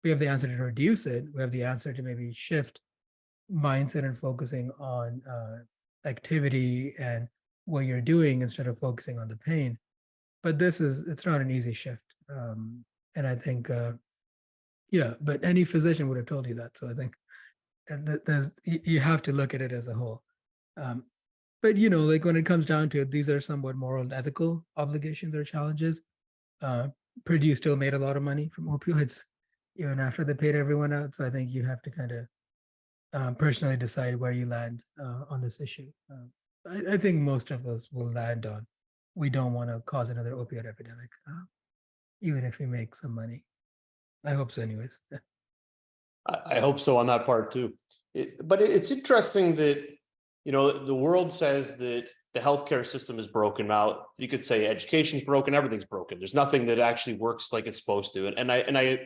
We have the answer to reduce it. We have the answer to maybe shift mindset and focusing on activity and what you're doing instead of focusing on the pain. But it's not an easy shift. And I think, but any physician would have told you that. So I think you have to look at it as a whole. But like when it comes down to it, these are somewhat moral and ethical obligations or challenges. Purdue still made a lot of money from opioids even after they paid everyone out. So I think you have to kind of personally decide where you land on this issue. I think most of us will land on, we don't want to cause another opioid epidemic, even if we make some money. I hope so anyways. I hope so on that part too. But it's interesting that, the world says that the healthcare system is broken. Now, you could say education's broken, everything's broken. There's nothing that actually works like it's supposed to. And I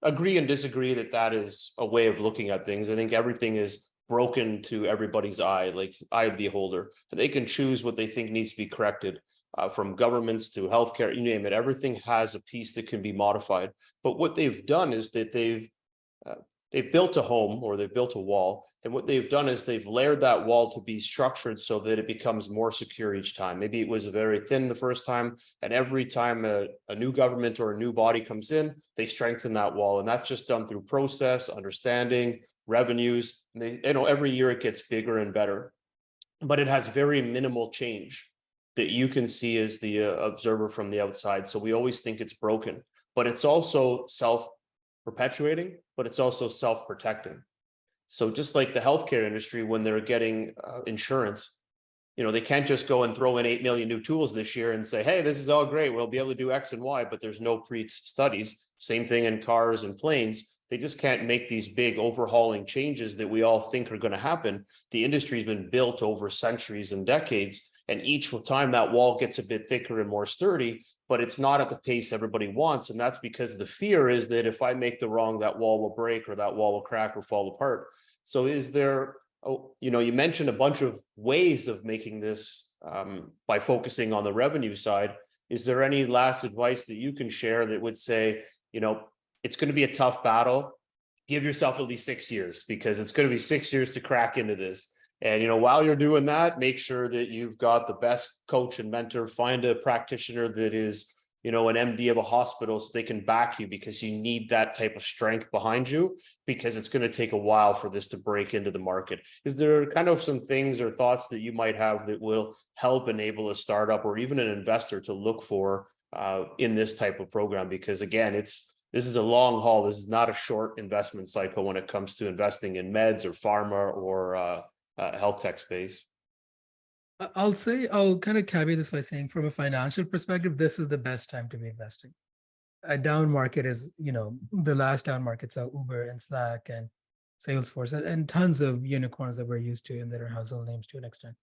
agree and disagree that is a way of looking at things. I think everything is broken to everybody's eye, like eye of the beholder. They can choose what they think needs to be corrected, from governments to healthcare, you name it. Everything has a piece that can be modified. But what they've done is that they've built a home, or they've built a wall. And what they've done is they've layered that wall to be structured so that it becomes more secure each time. Maybe it was very thin the first time, and every time a new government or a new body comes in, they strengthen that wall. And that's just done through process, understanding, revenues. And every year it gets bigger and better, but it has very minimal change that you can see as the observer from the outside. So we always think it's broken, but it's also self-perpetuating, but it's also self-protecting. So just like the healthcare industry, when they're getting insurance, they can't just go and throw in 8 million new tools this year and say, hey, this is all great. We'll be able to do X and Y, but there's no pre-studies. Same thing in cars and planes. They just can't make these big overhauling changes that we all think are going to happen. The industry's been built over centuries and decades. And each time that wall gets a bit thicker and more sturdy, but it's not at the pace everybody wants. And that's because the fear is that if I make the wrong, that wall will break or that wall will crack or fall apart. So is there, you mentioned a bunch of ways of making this by focusing on the revenue side. Is there any last advice that you can share that would say, it's going to be a tough battle? Give yourself at least 6 years, because it's going to be 6 years to crack into this. And, while you're doing that, make sure that you've got the best coach and mentor. Find a practitioner that is, an MD of a hospital, so they can back you, because you need that type of strength behind you, because it's going to take a while for this to break into the market. Is there kind of some things or thoughts that you might have that will help enable a startup or even an investor to look for in this type of program? Because again, this is a long haul. This is not a short investment cycle when it comes to investing in meds or pharma or health tech space. I'll kind of caveat this by saying, from a financial perspective, this is the best time to be investing. A down market is, the last down markets are Uber and Slack and Salesforce and tons of unicorns that we're used to and that are household names to an extent.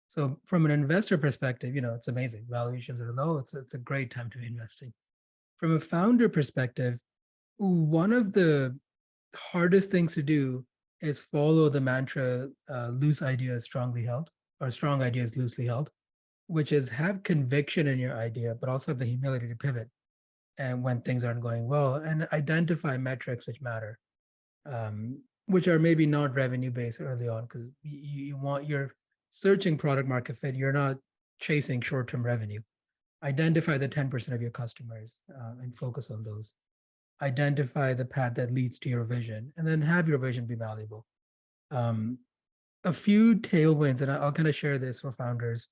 So from an investor perspective, it's amazing. Valuations are low. It's a great time to be investing. From a founder perspective, one of the hardest things to do is follow the mantra, loose ideas strongly held, or strong ideas loosely held, which is have conviction in your idea, but also have the humility to pivot and when things aren't going well, and identify metrics which matter, which are maybe not revenue based early on, because you're searching product market fit. You're not chasing short-term revenue. Identify the 10% of your customers and focus on those. Identify the path that leads to your vision, and then have your vision be valuable. A few tailwinds, and I'll kind of share this for founders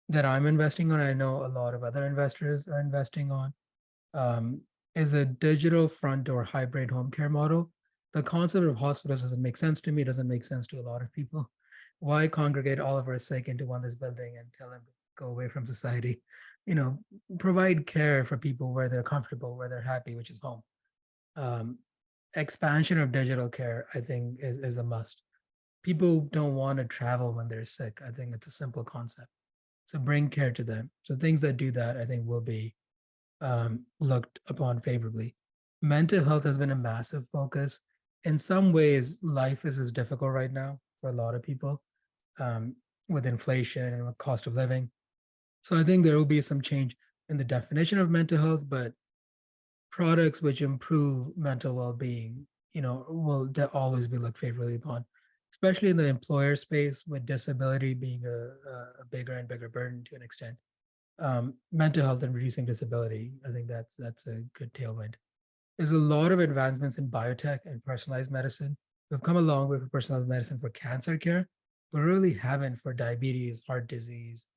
that I'm investing on. I know a lot of other investors are investing on, is a digital front door hybrid home care model. The concept of hospitals doesn't make sense to me, doesn't make sense to a lot of people. Why congregate all of our sick into one this building and tell them to go away from society? Provide care for people where they're comfortable, where they're happy, which is home. Expansion of digital care, I think, is a must. People don't want to travel when they're sick. I think it's a simple concept. So bring care to them. So things that do that, I think, will be looked upon favorably. Mental health has been a massive focus. In some ways, life is as difficult right now for a lot of people with inflation and with cost of living. So I think there will be some change in the definition of mental health, but products which improve mental well-being, will always be looked favorably upon, especially in the employer space, with disability being a bigger and bigger burden to an extent. Mental health and reducing disability, I think that's a good tailwind. There's a lot of advancements in biotech and personalized medicine. We've come a long way for personalized medicine for cancer care, but really haven't for diabetes, heart disease.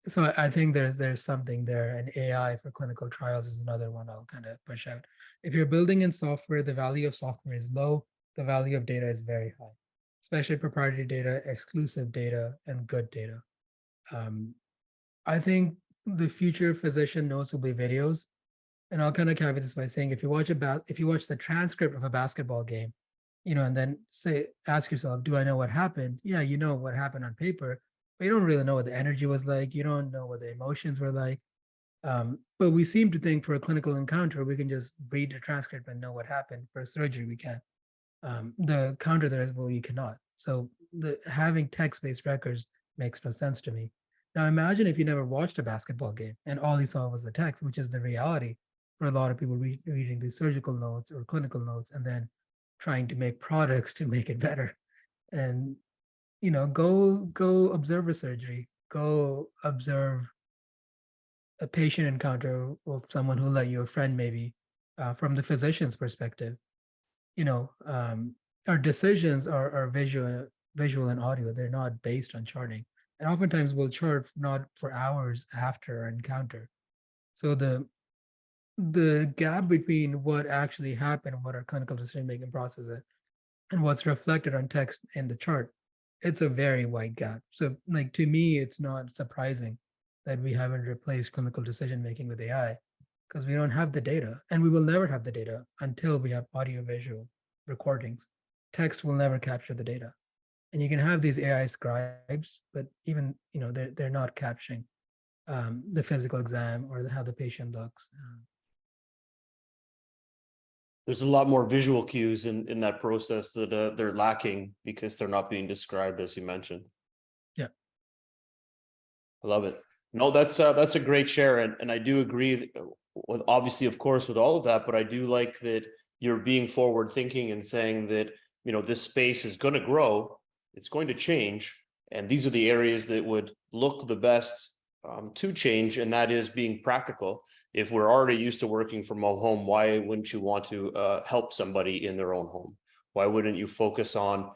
So I think there's something there, and AI for clinical trials is another one I'll kind of push out. If you're building in software, the value of software is low, the value of data is very high, especially proprietary data, exclusive data, and good data. I think the future of physician notes will be videos, and I'll kind of caveat this by saying, if you watch the transcript of a basketball game, and then ask yourself, do I know what happened? Yeah, you know what happened on paper, but you don't really know what the energy was like. You don't know what the emotions were like. But we seem to think for a clinical encounter, we can just read the transcript and know what happened. For surgery, we can. The counter there is, well, you cannot. So having text-based records makes no sense to me. Now imagine if you never watched a basketball game and all you saw was the text, which is the reality for a lot of people reading these surgical notes or clinical notes and then trying to make products to make it better. And go observe a surgery, go observe a patient encounter with someone who let you, a friend maybe, from the physician's perspective. Our decisions are visual and audio. They're not based on charting. And oftentimes we'll chart not for hours after our encounter. So the gap between what actually happened and what our clinical decision-making process is and what's reflected on text in the chart it's a very wide gap. So like to me, it's not surprising that we haven't replaced clinical decision making with AI because we don't have the data and we will never have the data until we have audio visual recordings. Text will never capture the data. And you can have these AI scribes, but even they're not capturing the physical exam or how the patient looks. There's a lot more visual cues in that process that they're lacking because they're not being described, as you mentioned. Yeah. I love it. No, that's a great share, and I do agree with, obviously, of course, with all of that, but I do like that you're being forward thinking and saying that, this space is going to grow, it's going to change, and these are the areas that would look the best to change, and that is being practical. If we're already used to working from home, why wouldn't you want to help somebody in their own home? Why wouldn't you focus on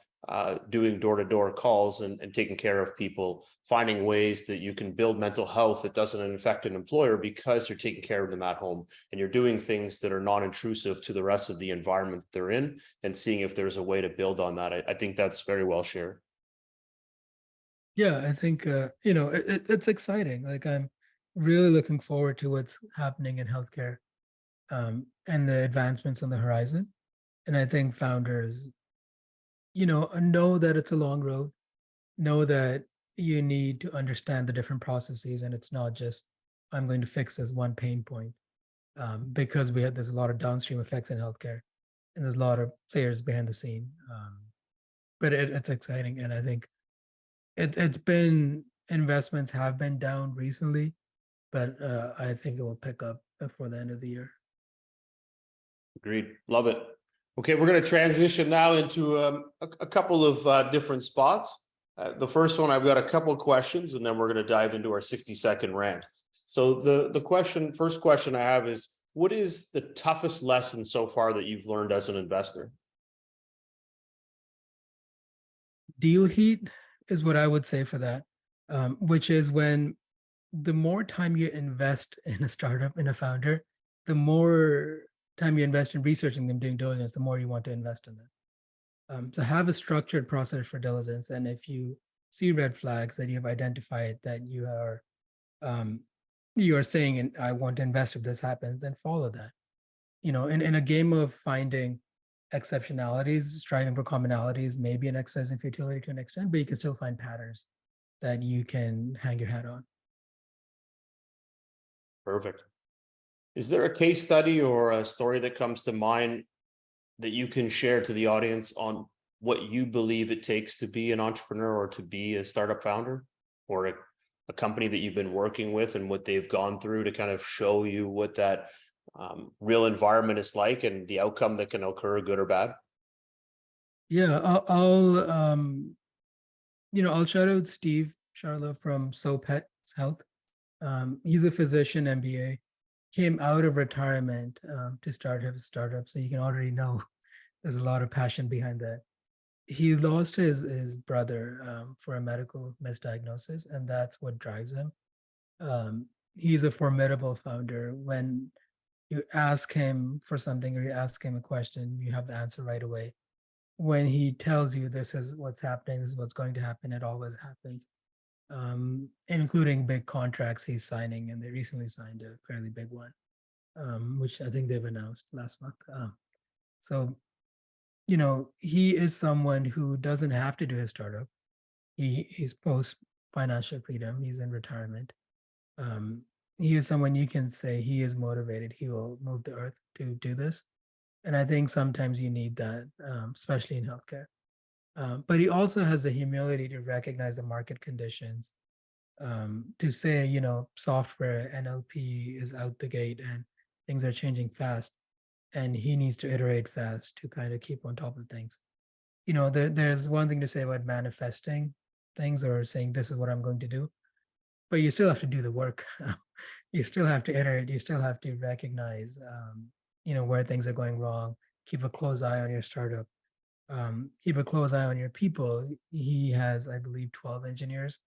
doing door-to-door calls and taking care of people, finding ways that you can build mental health that doesn't affect an employer because you're taking care of them at home and you're doing things that are non-intrusive to the rest of the environment that they're in, and seeing if there's a way to build on that. I think that's very well shared. Yeah, I think it's exciting. Like I'm really looking forward to what's happening in healthcare and the advancements on the horizon. And I think founders, know that it's a long road, know that you need to understand the different processes, and it's not just I'm going to fix this one pain point because there's a lot of downstream effects in healthcare, and there's a lot of players behind the scene. But it's exciting, and I think it's been investments have been down recently, but I think it will pick up before the end of the year. Agreed. Love it. Okay, we're going to transition now into a couple of different spots. The first one, I've got a couple of questions, and then we're going to dive into our 60-second rant. So first question I have is, what is the toughest lesson so far that you've learned as an investor? Deal heat is what I would say for that, which is when the more time you invest in a startup, in a founder, the more time you invest in researching them, doing diligence, the more you want to invest in them. So have a structured process for diligence. And if you see red flags that you have identified that um, you are saying, and I want to invest if this happens, then follow that. In a game of finding exceptionalities, striving for commonalities, maybe an exercise in futility to an extent, but you can still find patterns that you can hang your hat on. Perfect. Is there a case study or a story that comes to mind that you can share to the audience on what you believe it takes to be an entrepreneur or to be a startup founder, or a company that you've been working with and what they've gone through to kind of show you what that real environment is like and the outcome that can occur, good or bad? Yeah, I'll shout out Steve Charlo from Pet Health. He's a physician, MBA, came out of retirement to start his startup. So you can already know there's a lot of passion behind that. He lost his brother for a medical misdiagnosis, and that's what drives him. He's a formidable founder. When you ask him for something or you ask him a question, you have the answer right away. When he tells you this is what's happening, this is what's going to happen, it always happens. Including big contracts he's signing, and they recently signed a fairly big one, which I think they've announced last month. So, he is someone who doesn't have to do his startup. He's post financial freedom. He's in retirement. Um, he is someone you can say he is motivated. He will move the earth to do this. And I think sometimes you need that, especially in healthcare. But he also has the humility to recognize the market conditions, to say, software NLP is out the gate and things are changing fast, and he needs to iterate fast to kind of keep on top of things. There's one thing to say about manifesting things or saying this is what I'm going to do, but you still have to do the work. You still have to iterate. You still have to recognize, where things are going wrong. Keep a close eye on your startup. Keep a close eye on your people. He has, I believe, 12 engineers,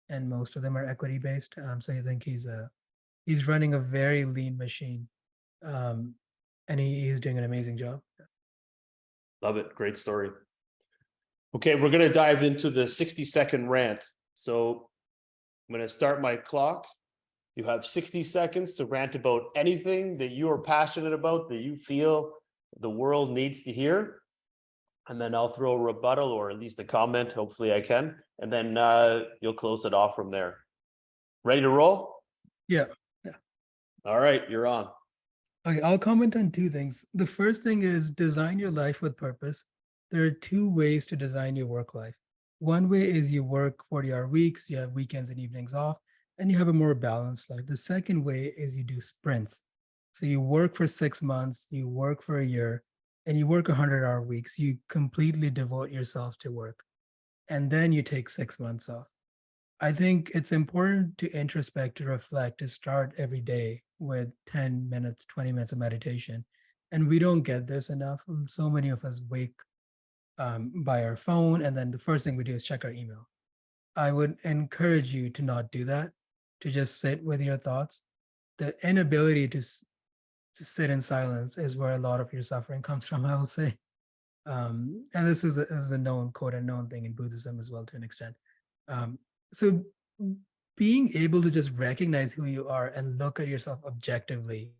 and most of them are equity based. So I think he's running a very lean machine, um, and he's doing an amazing job. Love it. Great story. Okay, we're going to dive into the 60-second rant. So I'm going to start my clock. You have 60 seconds to rant about anything that you are passionate about, that you feel the world needs to hear. And then I'll throw a rebuttal or at least a comment. Hopefully I can. And then you'll close it off from there. Ready to roll? Yeah. Yeah. All right, you're on. Okay, I'll comment on two things. The first thing is design your life with purpose. There are two ways to design your work life. One way is you work 40-hour weeks, you have weekends and evenings off, and you have a more balanced life. The second way is you do sprints. So you work for 6 months, you work for a year, and you work 100-hour weeks. You completely devote yourself to work, and then you take 6 months off. I think it's important to introspect, to reflect, to start every day with 10 minutes, 20 minutes of meditation. And we don't get this enough. So many of us wake by our phone, and then the first thing we do is check our email. I would encourage you to not do that, to just sit with your thoughts. The inability to sit in silence is where a lot of your suffering comes from, I will say. And this is a known quote and known thing in Buddhism as well to an extent. Um, so being able to just recognize who you are and look at yourself objectively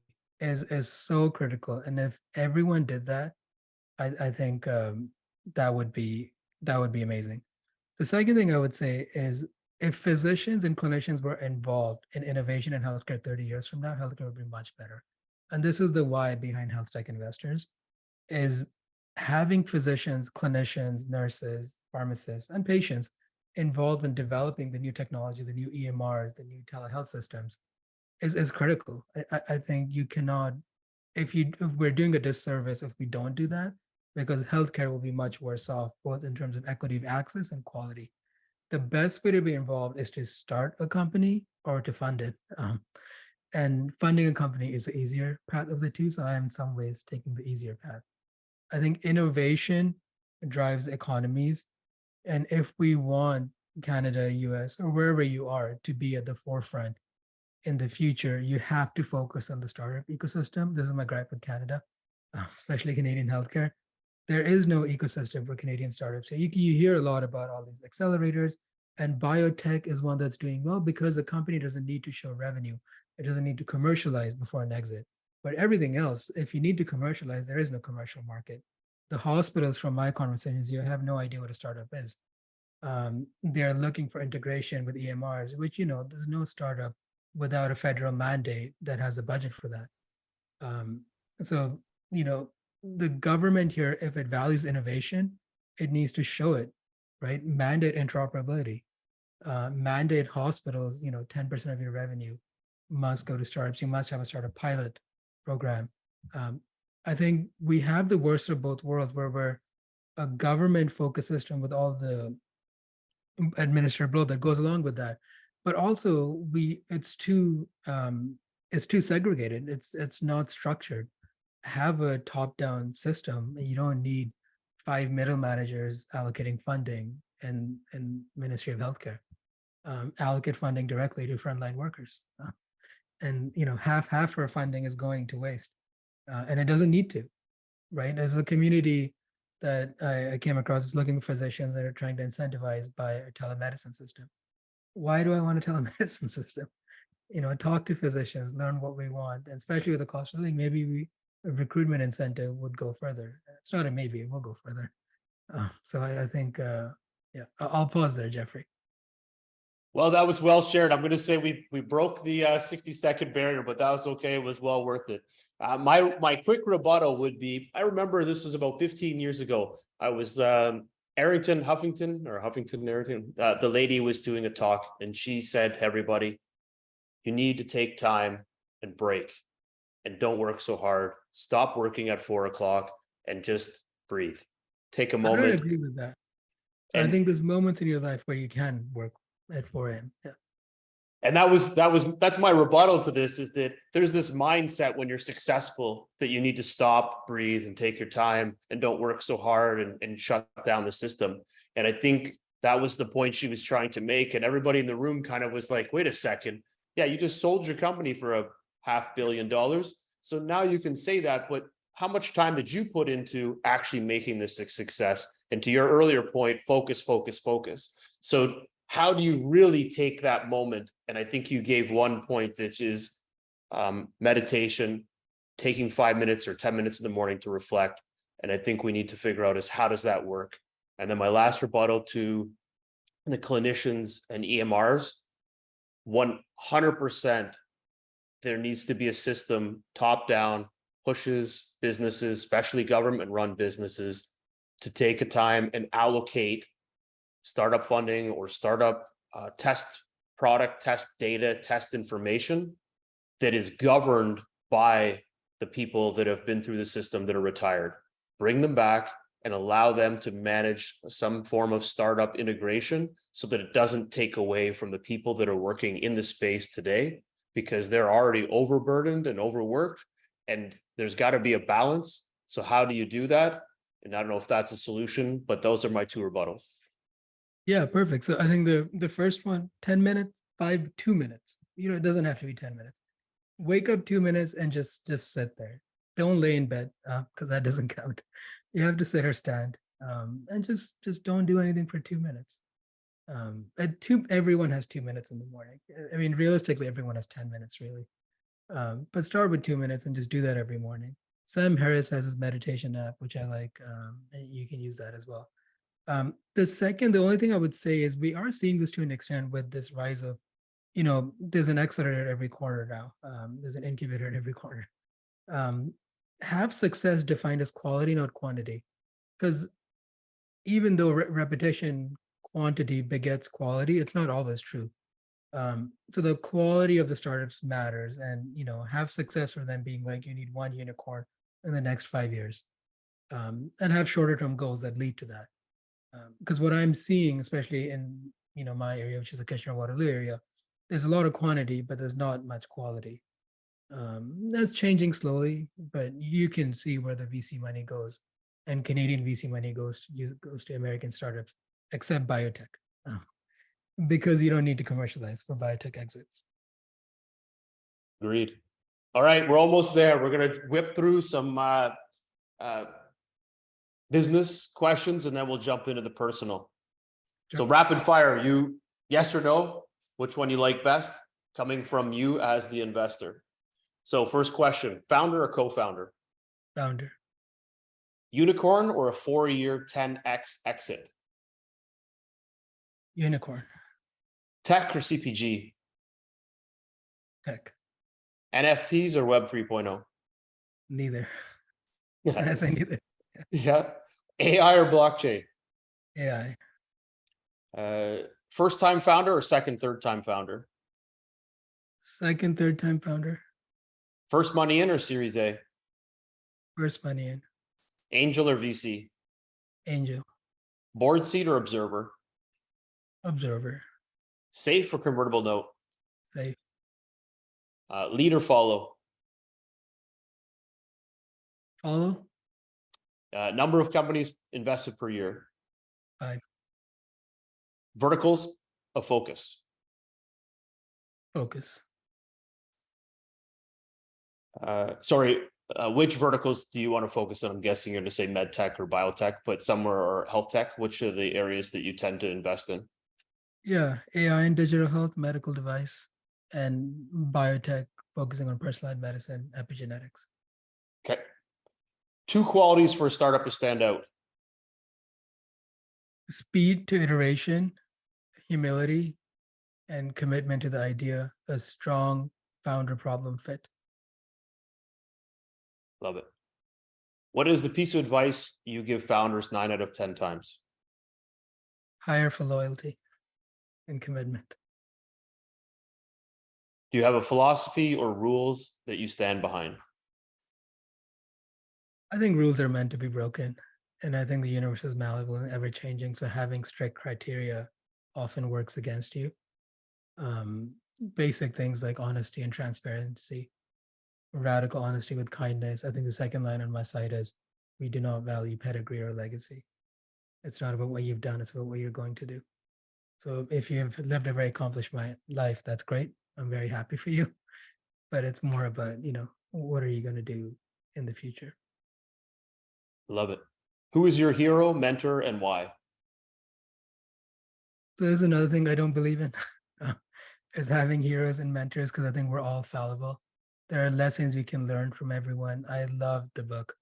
is so critical. And if everyone did that, I think that would be amazing. The second thing I would say is if physicians and clinicians were involved in innovation in healthcare 30 years from now, healthcare would be much better. And this is the why behind health tech investors is having physicians, clinicians, nurses, pharmacists, and patients involved in developing the new technology, the new EMRs, the new telehealth systems is critical. I think you cannot, if we're doing a disservice if we don't do that, because healthcare will be much worse off, both in terms of equity of access and quality. The best way to be involved is to start a company or to fund it. And funding a company is the easier path of the two. So I am in some ways taking the easier path. I think innovation drives economies. And if we want Canada, US, or wherever you are to be at the forefront in the future, you have to focus on the startup ecosystem. This is my gripe with Canada, especially Canadian healthcare. There is no ecosystem for Canadian startups. So you hear a lot about all these accelerators, and biotech is one that's doing well because the company doesn't need to show revenue. It doesn't need to commercialize before an exit. But everything else, if you need to commercialize, there is no commercial market. The hospitals, from my conversations, you have no idea what a startup is. They're looking for integration with EMRs, which, there's no startup without a federal mandate that has a budget for that. So, the government here, if it values innovation, it needs to show it, right? Mandate interoperability, mandate hospitals, 10% of your revenue must go to startups. You must have a startup pilot program. I think we have the worst of both worlds where we're a government focused system with all the administrative bloat that goes along with that. But also it's too segregated. It's not structured. Have a top-down system. You don't need 5 middle managers allocating funding and Ministry of Healthcare. Allocate funding directly to frontline workers. And half her funding is going to waste. And it doesn't need to, right? As a community that I came across is looking for physicians that are trying to incentivize by a telemedicine system. Why do I want a telemedicine system? Talk to physicians, learn what we want, and especially with the cost of living, maybe a recruitment incentive would go further. It's not a maybe, it will go further. So I think, yeah, I'll pause there, Jeffrey. Well, that was well shared. I'm going to say we broke the 60-second barrier, but that was okay. It was well worth it. My quick rebuttal would be, I remember this was about 15 years ago. I was Arrington, Arrington. The lady was doing a talk and she said to everybody, you need to take time and break and don't work so hard. Stop working at 4 o'clock and just breathe. Take a I don't moment. agree with that. So I think there's moments in your life where you can work at 4 a.m. Yeah. And that's my rebuttal to this, is that there's this mindset when you're successful that you need to stop, breathe, and take your time and don't work so hard and shut down the system. And I think that was the point she was trying to make. And everybody in the room kind of was like, wait a second. Yeah, you just sold your company for $500 million. So now you can say that, but how much time did you put into actually making this a success? And to your earlier point, focus, focus, focus. So how do you really take that moment? And I think you gave one point, which is meditation, taking 5 minutes or 10 minutes in the morning to reflect. And I think we need to figure out is how does that work? And then my last rebuttal to the clinicians and EMRs, 100%, there needs to be a system top down, pushes businesses, especially government run businesses, to take a time and allocate startup funding or startup test product, test data, test information that is governed by the people that have been through the system that are retired. Bring them back and allow them to manage some form of startup integration so that it doesn't take away from the people that are working in the space today, because they're already overburdened and overworked, and there's got to be a balance. So how do you do that? And I don't know if that's a solution, but those are my two rebuttals. Yeah, perfect. So I think the first one, 10 minutes, 2 minutes. It doesn't have to be 10 minutes. Wake up 2 minutes and just sit there. Don't lay in bed because that doesn't count. You have to sit or stand, and just don't do anything for 2 minutes. Everyone has 2 minutes in the morning. I mean, realistically, everyone has 10 minutes, really. But start with 2 minutes and just do that every morning. Sam Harris has his meditation app, which I like. And you can use that as well. The only thing I would say is we are seeing this to an extent with this rise of, there's an accelerator every quarter now. There's an incubator in every quarter. Have success defined as quality, not quantity. Because even though repetition, quantity begets quality, it's not always true. So the quality of the startups matters, and have success for them being like you need one unicorn in the next 5 years, and have shorter term goals that lead to that. Because what I'm seeing, especially in my area, which is the Kitchener-Waterloo area, there's a lot of quantity, but there's not much quality. That's changing slowly, but you can see where the VC money goes, and Canadian VC money goes to American startups, except biotech, because you don't need to commercialize for biotech exits. Agreed. All right, we're almost there. We're going to whip through some business questions, and then we'll jump into the personal. So rapid fire, you yes or no, which one you like best, coming from you as the investor. So first question, founder or co-founder? Founder. Unicorn or a 4-year 10x exit? Unicorn. Tech or CPG? Tech. NFTs or Web 3.0? Neither. I say neither. Yeah. AI or blockchain? AI. First time founder or second, third time founder? Second, third time founder. First money in or Series A? First money in. Angel or VC? Angel. Board seat or observer? Observer. Safe or convertible note? Safe. Lead or follow? Follow. Number of companies invested per year? 5. Verticals of focus? Focus. Which verticals do you want to focus on? I'm guessing you're going to say med tech or biotech, but somewhere or health tech. Which are the areas that you tend to invest in? Yeah, AI and digital health, medical device, and biotech, focusing on personalized medicine, epigenetics. Okay. 2 qualities for a startup to stand out. Speed to iteration, humility, and commitment to the idea, a strong founder problem fit. Love it. What is the piece of advice you give founders 9 out of 10 times? Hire for loyalty and commitment. Do you have a philosophy or rules that you stand behind? I think rules are meant to be broken. And I think the universe is malleable and ever changing. So having strict criteria often works against you. Basic things like honesty and transparency, radical honesty with kindness. I think the second line on my site is, we do not value pedigree or legacy. It's not about what you've done, it's about what you're going to do. So if you have lived a very accomplished life, that's great. I'm very happy for you. But it's more about, what are you going to do in the future? Love it. Who is your hero, mentor, and why? So this is another thing I don't believe in, is having heroes and mentors, because I think we're all fallible. There are lessons you can learn from everyone. I love the book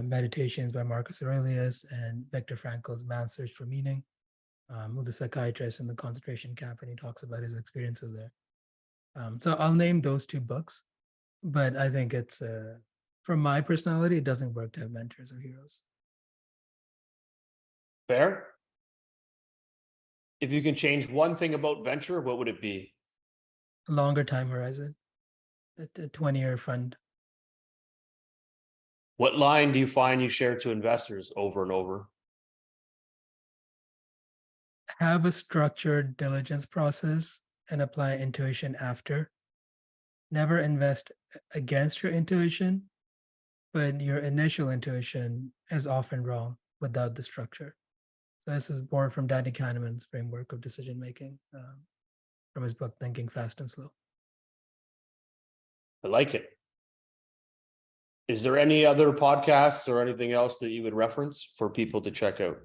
Meditations by Marcus Aurelius and Viktor Frankl's Man's Search for Meaning, with the psychiatrist in the concentration camp, and he talks about his experiences there. So I'll name those two books, but I think it's from my personality, it doesn't work to have mentors or heroes. Fair. If you can change one thing about venture, what would it be? A longer time horizon, a 20-year fund. What line do you find you share to investors over and over? Have a structured diligence process and apply intuition after. Never invest against your intuition, but your initial intuition is often wrong without the structure. So this is born from Danny Kahneman's framework of decision making, from his book Thinking Fast and Slow. I like it. Is there any other podcasts or anything else that you would reference for people to check out?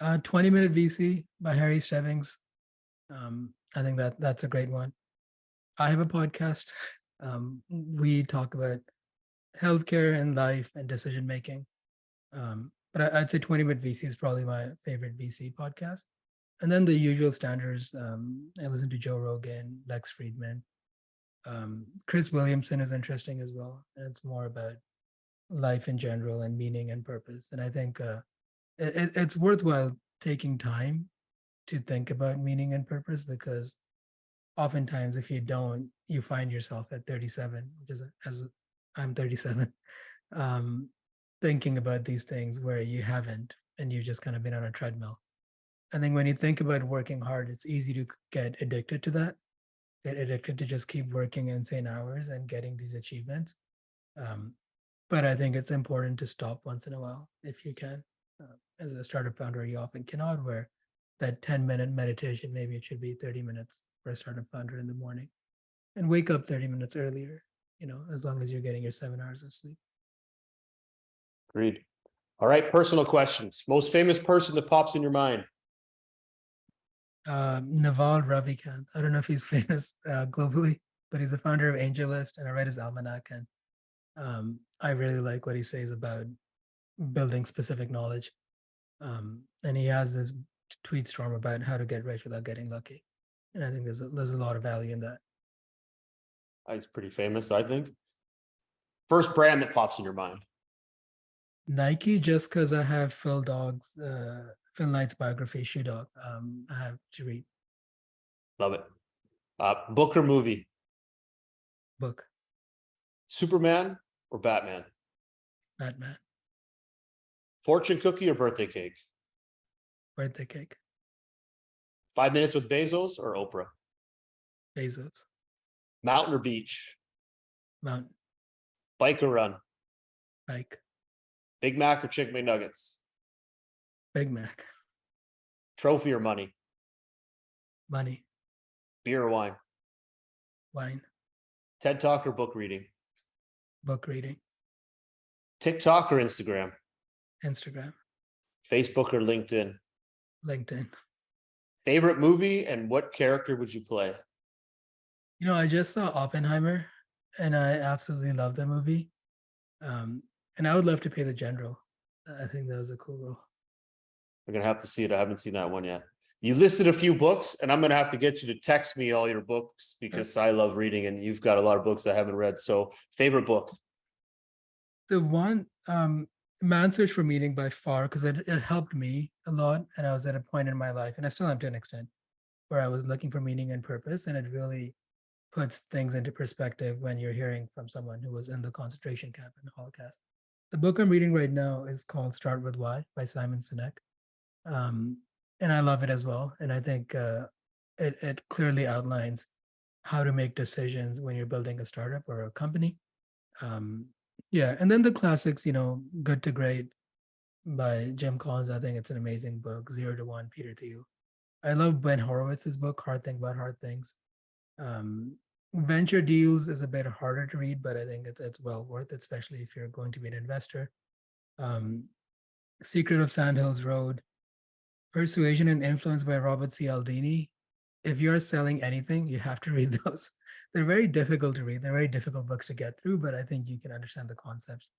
20-Minute VC by Harry Stebbings. I think that's a great one. I have a podcast. We talk about healthcare and life and decision making. But I'd say 20-Minute VC is probably my favorite VC podcast. And then the usual standards. I listen to Joe Rogan, Lex Friedman. Chris Williamson is interesting as well. And it's more about life in general and meaning and purpose. And I think it's worthwhile taking time to think about meaning and purpose, because oftentimes if you don't, you find yourself at 37, which is as I'm 37, thinking about these things where you haven't, and you've just kind of been on a treadmill. I think when you think about working hard, it's easy to get addicted to that, get addicted to just keep working insane hours and getting these achievements. But I think it's important to stop once in a while if you can. As a startup founder, you often cannot, where that 10-minute meditation, maybe it should be 30 minutes for a startup founder in the morning, and wake up 30 minutes earlier, as long as you're getting your 7 hours of sleep. Agreed. All right, personal questions. Most famous person that pops in your mind? Naval Ravikant. I don't know if he's famous globally, but he's the founder of AngelList, and I read his almanac, and I really like what he says about building specific knowledge. And he has this tweet storm about how to get rich without getting lucky, and I think there's a lot of value in that. He's pretty famous, I think. First brand that pops in your mind? Nike, just because I have Phil Knight's biography, Shoe Dog. I have to read. Love it. Book or movie? Book. Superman or Batman? Batman. Fortune cookie or birthday cake? Birthday cake. 5 minutes with Bezos or Oprah? Bezos. Mountain or beach? Mountain. Bike or run? Bike. Big Mac or Chicken McNuggets? Big Mac. Trophy or money? Money. Beer or wine? Wine. TED Talk or book reading? Book reading. TikTok or Instagram? Instagram. Facebook or LinkedIn? LinkedIn. Favorite movie and what character would you play? I just saw Oppenheimer, and I absolutely love that movie. And I would love to play the general. I think that was a cool role. I'm going to have to see it. I haven't seen that one yet. You listed a few books, and I'm going to have to get you to text me all your books, because I love reading, and you've got a lot of books I haven't read. So favorite book? The one, Man's Search for Meaning, by far, because it helped me a lot. And I was at a point in my life, and I still am to an extent, where I was looking for meaning and purpose. And it really puts things into perspective when you're hearing from someone who was in the concentration camp in the Holocaust. The book I'm reading right now is called Start With Why by Simon Sinek. And I love it as well. And I think it clearly outlines how to make decisions when you're building a startup or a company. Yeah. And then the classics, Good to Great by Jim Collins. I think it's an amazing book. 0 to 1, Peter Thiel. I love Ben Horowitz's book, Hard Think About Hard Things. Venture Deals is a bit harder to read, but I think it's well worth it, especially if you're going to be an investor. Secret of Sandhills Road, Persuasion and Influence by Robert Cialdini. If you're selling anything, you have to read those. They're very difficult to read. They're very difficult books to get through, but I think you can understand the concepts.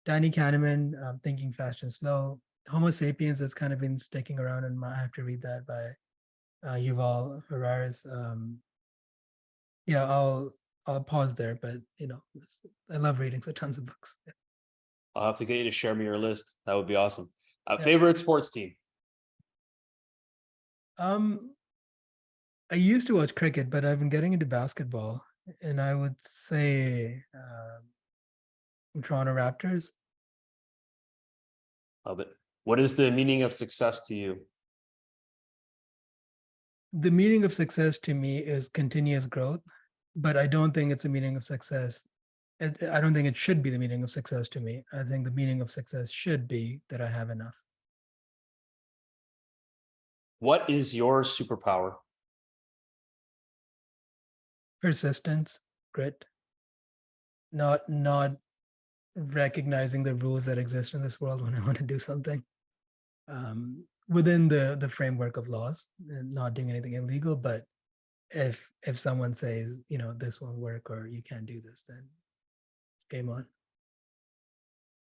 Danny Kahneman, Thinking Fast and Slow. Homo Sapiens has kind of been sticking around, and I have to read that by Yuval Harari's. Yeah, I'll pause there, but I love reading, so tons of books. Yeah. I'll have to get you to share me your list. That would be awesome. Yeah. Favorite sports team? I used to watch cricket, but I've been getting into basketball, and I would say Toronto Raptors. Love it. What is the meaning of success to you? The meaning of success to me is continuous growth, but I don't think it's a meaning of success. I don't think it should be the meaning of success to me. I think the meaning of success should be that I have enough. What is your superpower? Persistence, grit, not recognizing the rules that exist in this world when I want to do something. Within the framework of laws and not doing anything illegal, but if someone says this won't work or you can't do this, then it's game on.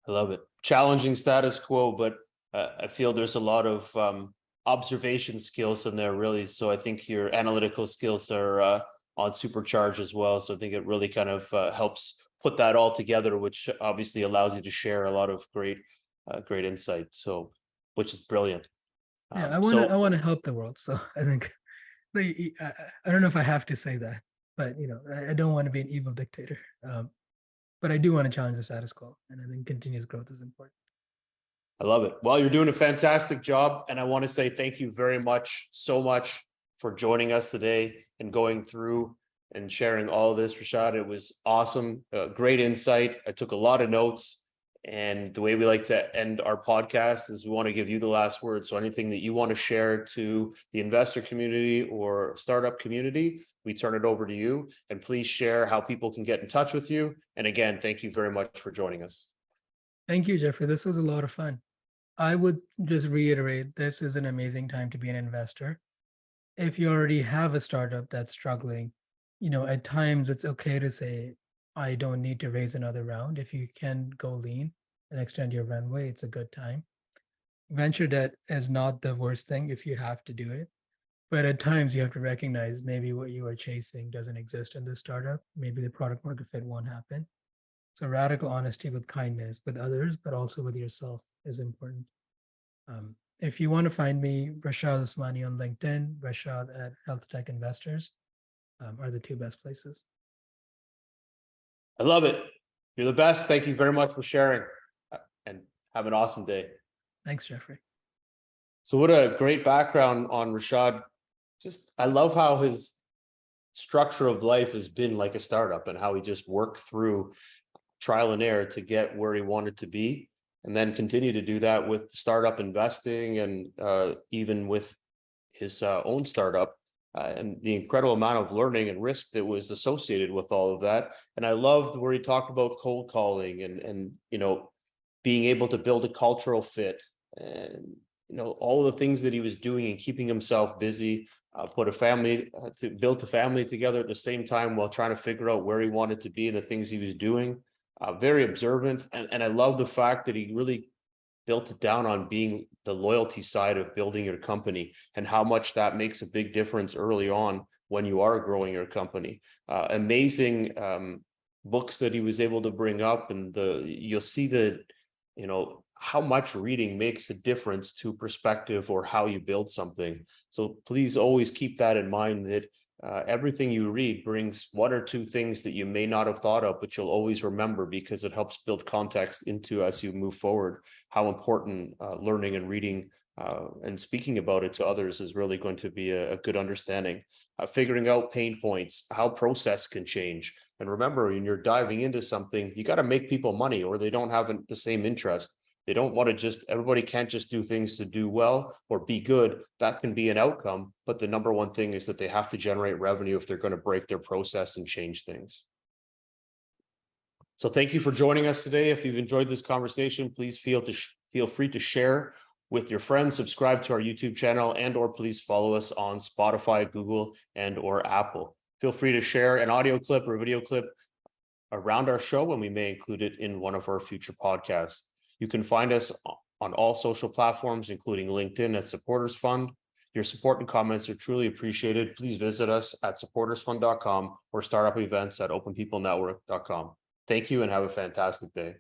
I love it. Challenging status quo, but I feel there's a lot of observation skills in there, really. So I think your analytical skills are on supercharge as well. So I think it really kind of helps put that all together, which obviously allows you to share a lot of great insight. So, which is brilliant. Yeah, I want to help the world. So I think I don't know if I have to say that, but I don't want to be an evil dictator. But I do want to challenge the status quo, and I think continuous growth is important. I love it. Well, you're doing a fantastic job, and I want to say thank you very much, so much for joining us today and going through and sharing all of this, Rishad. It was awesome, great insight. I took a lot of notes. And the way we like to end our podcast is we want to give you the last word. So anything that you want to share to the investor community or startup community, we turn it over to you. And please share how people can get in touch with you. And again, thank you very much for joining us. Thank you, Jeffrey. This was a lot of fun. I would just reiterate, this is an amazing time to be an investor. If you already have a startup that's struggling, at times it's okay to say, I don't need to raise another round. If you can go lean and extend your runway, it's a good time. Venture debt is not the worst thing if you have to do it. But at times you have to recognize maybe what you are chasing doesn't exist in this startup. Maybe the product market fit won't happen. So radical honesty with kindness with others, but also with yourself is important. If you want to find me, Rishad Usmani on LinkedIn, Rishad at HealthTech Investors are the two best places. I love it. You're the best. Thank you very much for sharing, and have an awesome day. Thanks, Jeffrey. So what a great background on Rishad. I love how his structure of life has been like a startup and how he just worked through trial and error to get where he wanted to be, and then continue to do that with startup investing and even with his own startup. And the incredible amount of learning and risk that was associated with all of that. And I loved where he talked about cold calling and being able to build a cultural fit and all the things that he was doing and keeping himself busy, build a family together at the same time while trying to figure out where he wanted to be and the things he was doing. Very observant, and I love the fact that he really built it down on being the loyalty side of building your company and how much that makes a big difference early on when you are growing your company. Amazing books that he was able to bring up, and you'll see that how much reading makes a difference to perspective or how you build something. So please always keep that in mind, that everything you read brings one or two things that you may not have thought of, but you'll always remember, because it helps build context into as you move forward, how important learning and reading and speaking about it to others is really going to be a good understanding. Figuring out pain points, how process can change. And remember, when you're diving into something, you got to make people money or they don't have the same interest. They don't want to everybody can't just do things to do well or be good. That can be an outcome. But the number one thing is that they have to generate revenue if they're going to break their process and change things. So thank you for joining us today. If you've enjoyed this conversation, please feel free to share with your friends, subscribe to our YouTube channel, and or please follow us on Spotify, Google, and or Apple. Feel free to share an audio clip or video clip around our show, and we may include it in one of our future podcasts. You can find us on all social platforms, including LinkedIn at Supporters Fund. Your support and comments are truly appreciated. Please visit us at supportersfund.com or startup events at openpeoplenetwork.com. Thank you and have a fantastic day.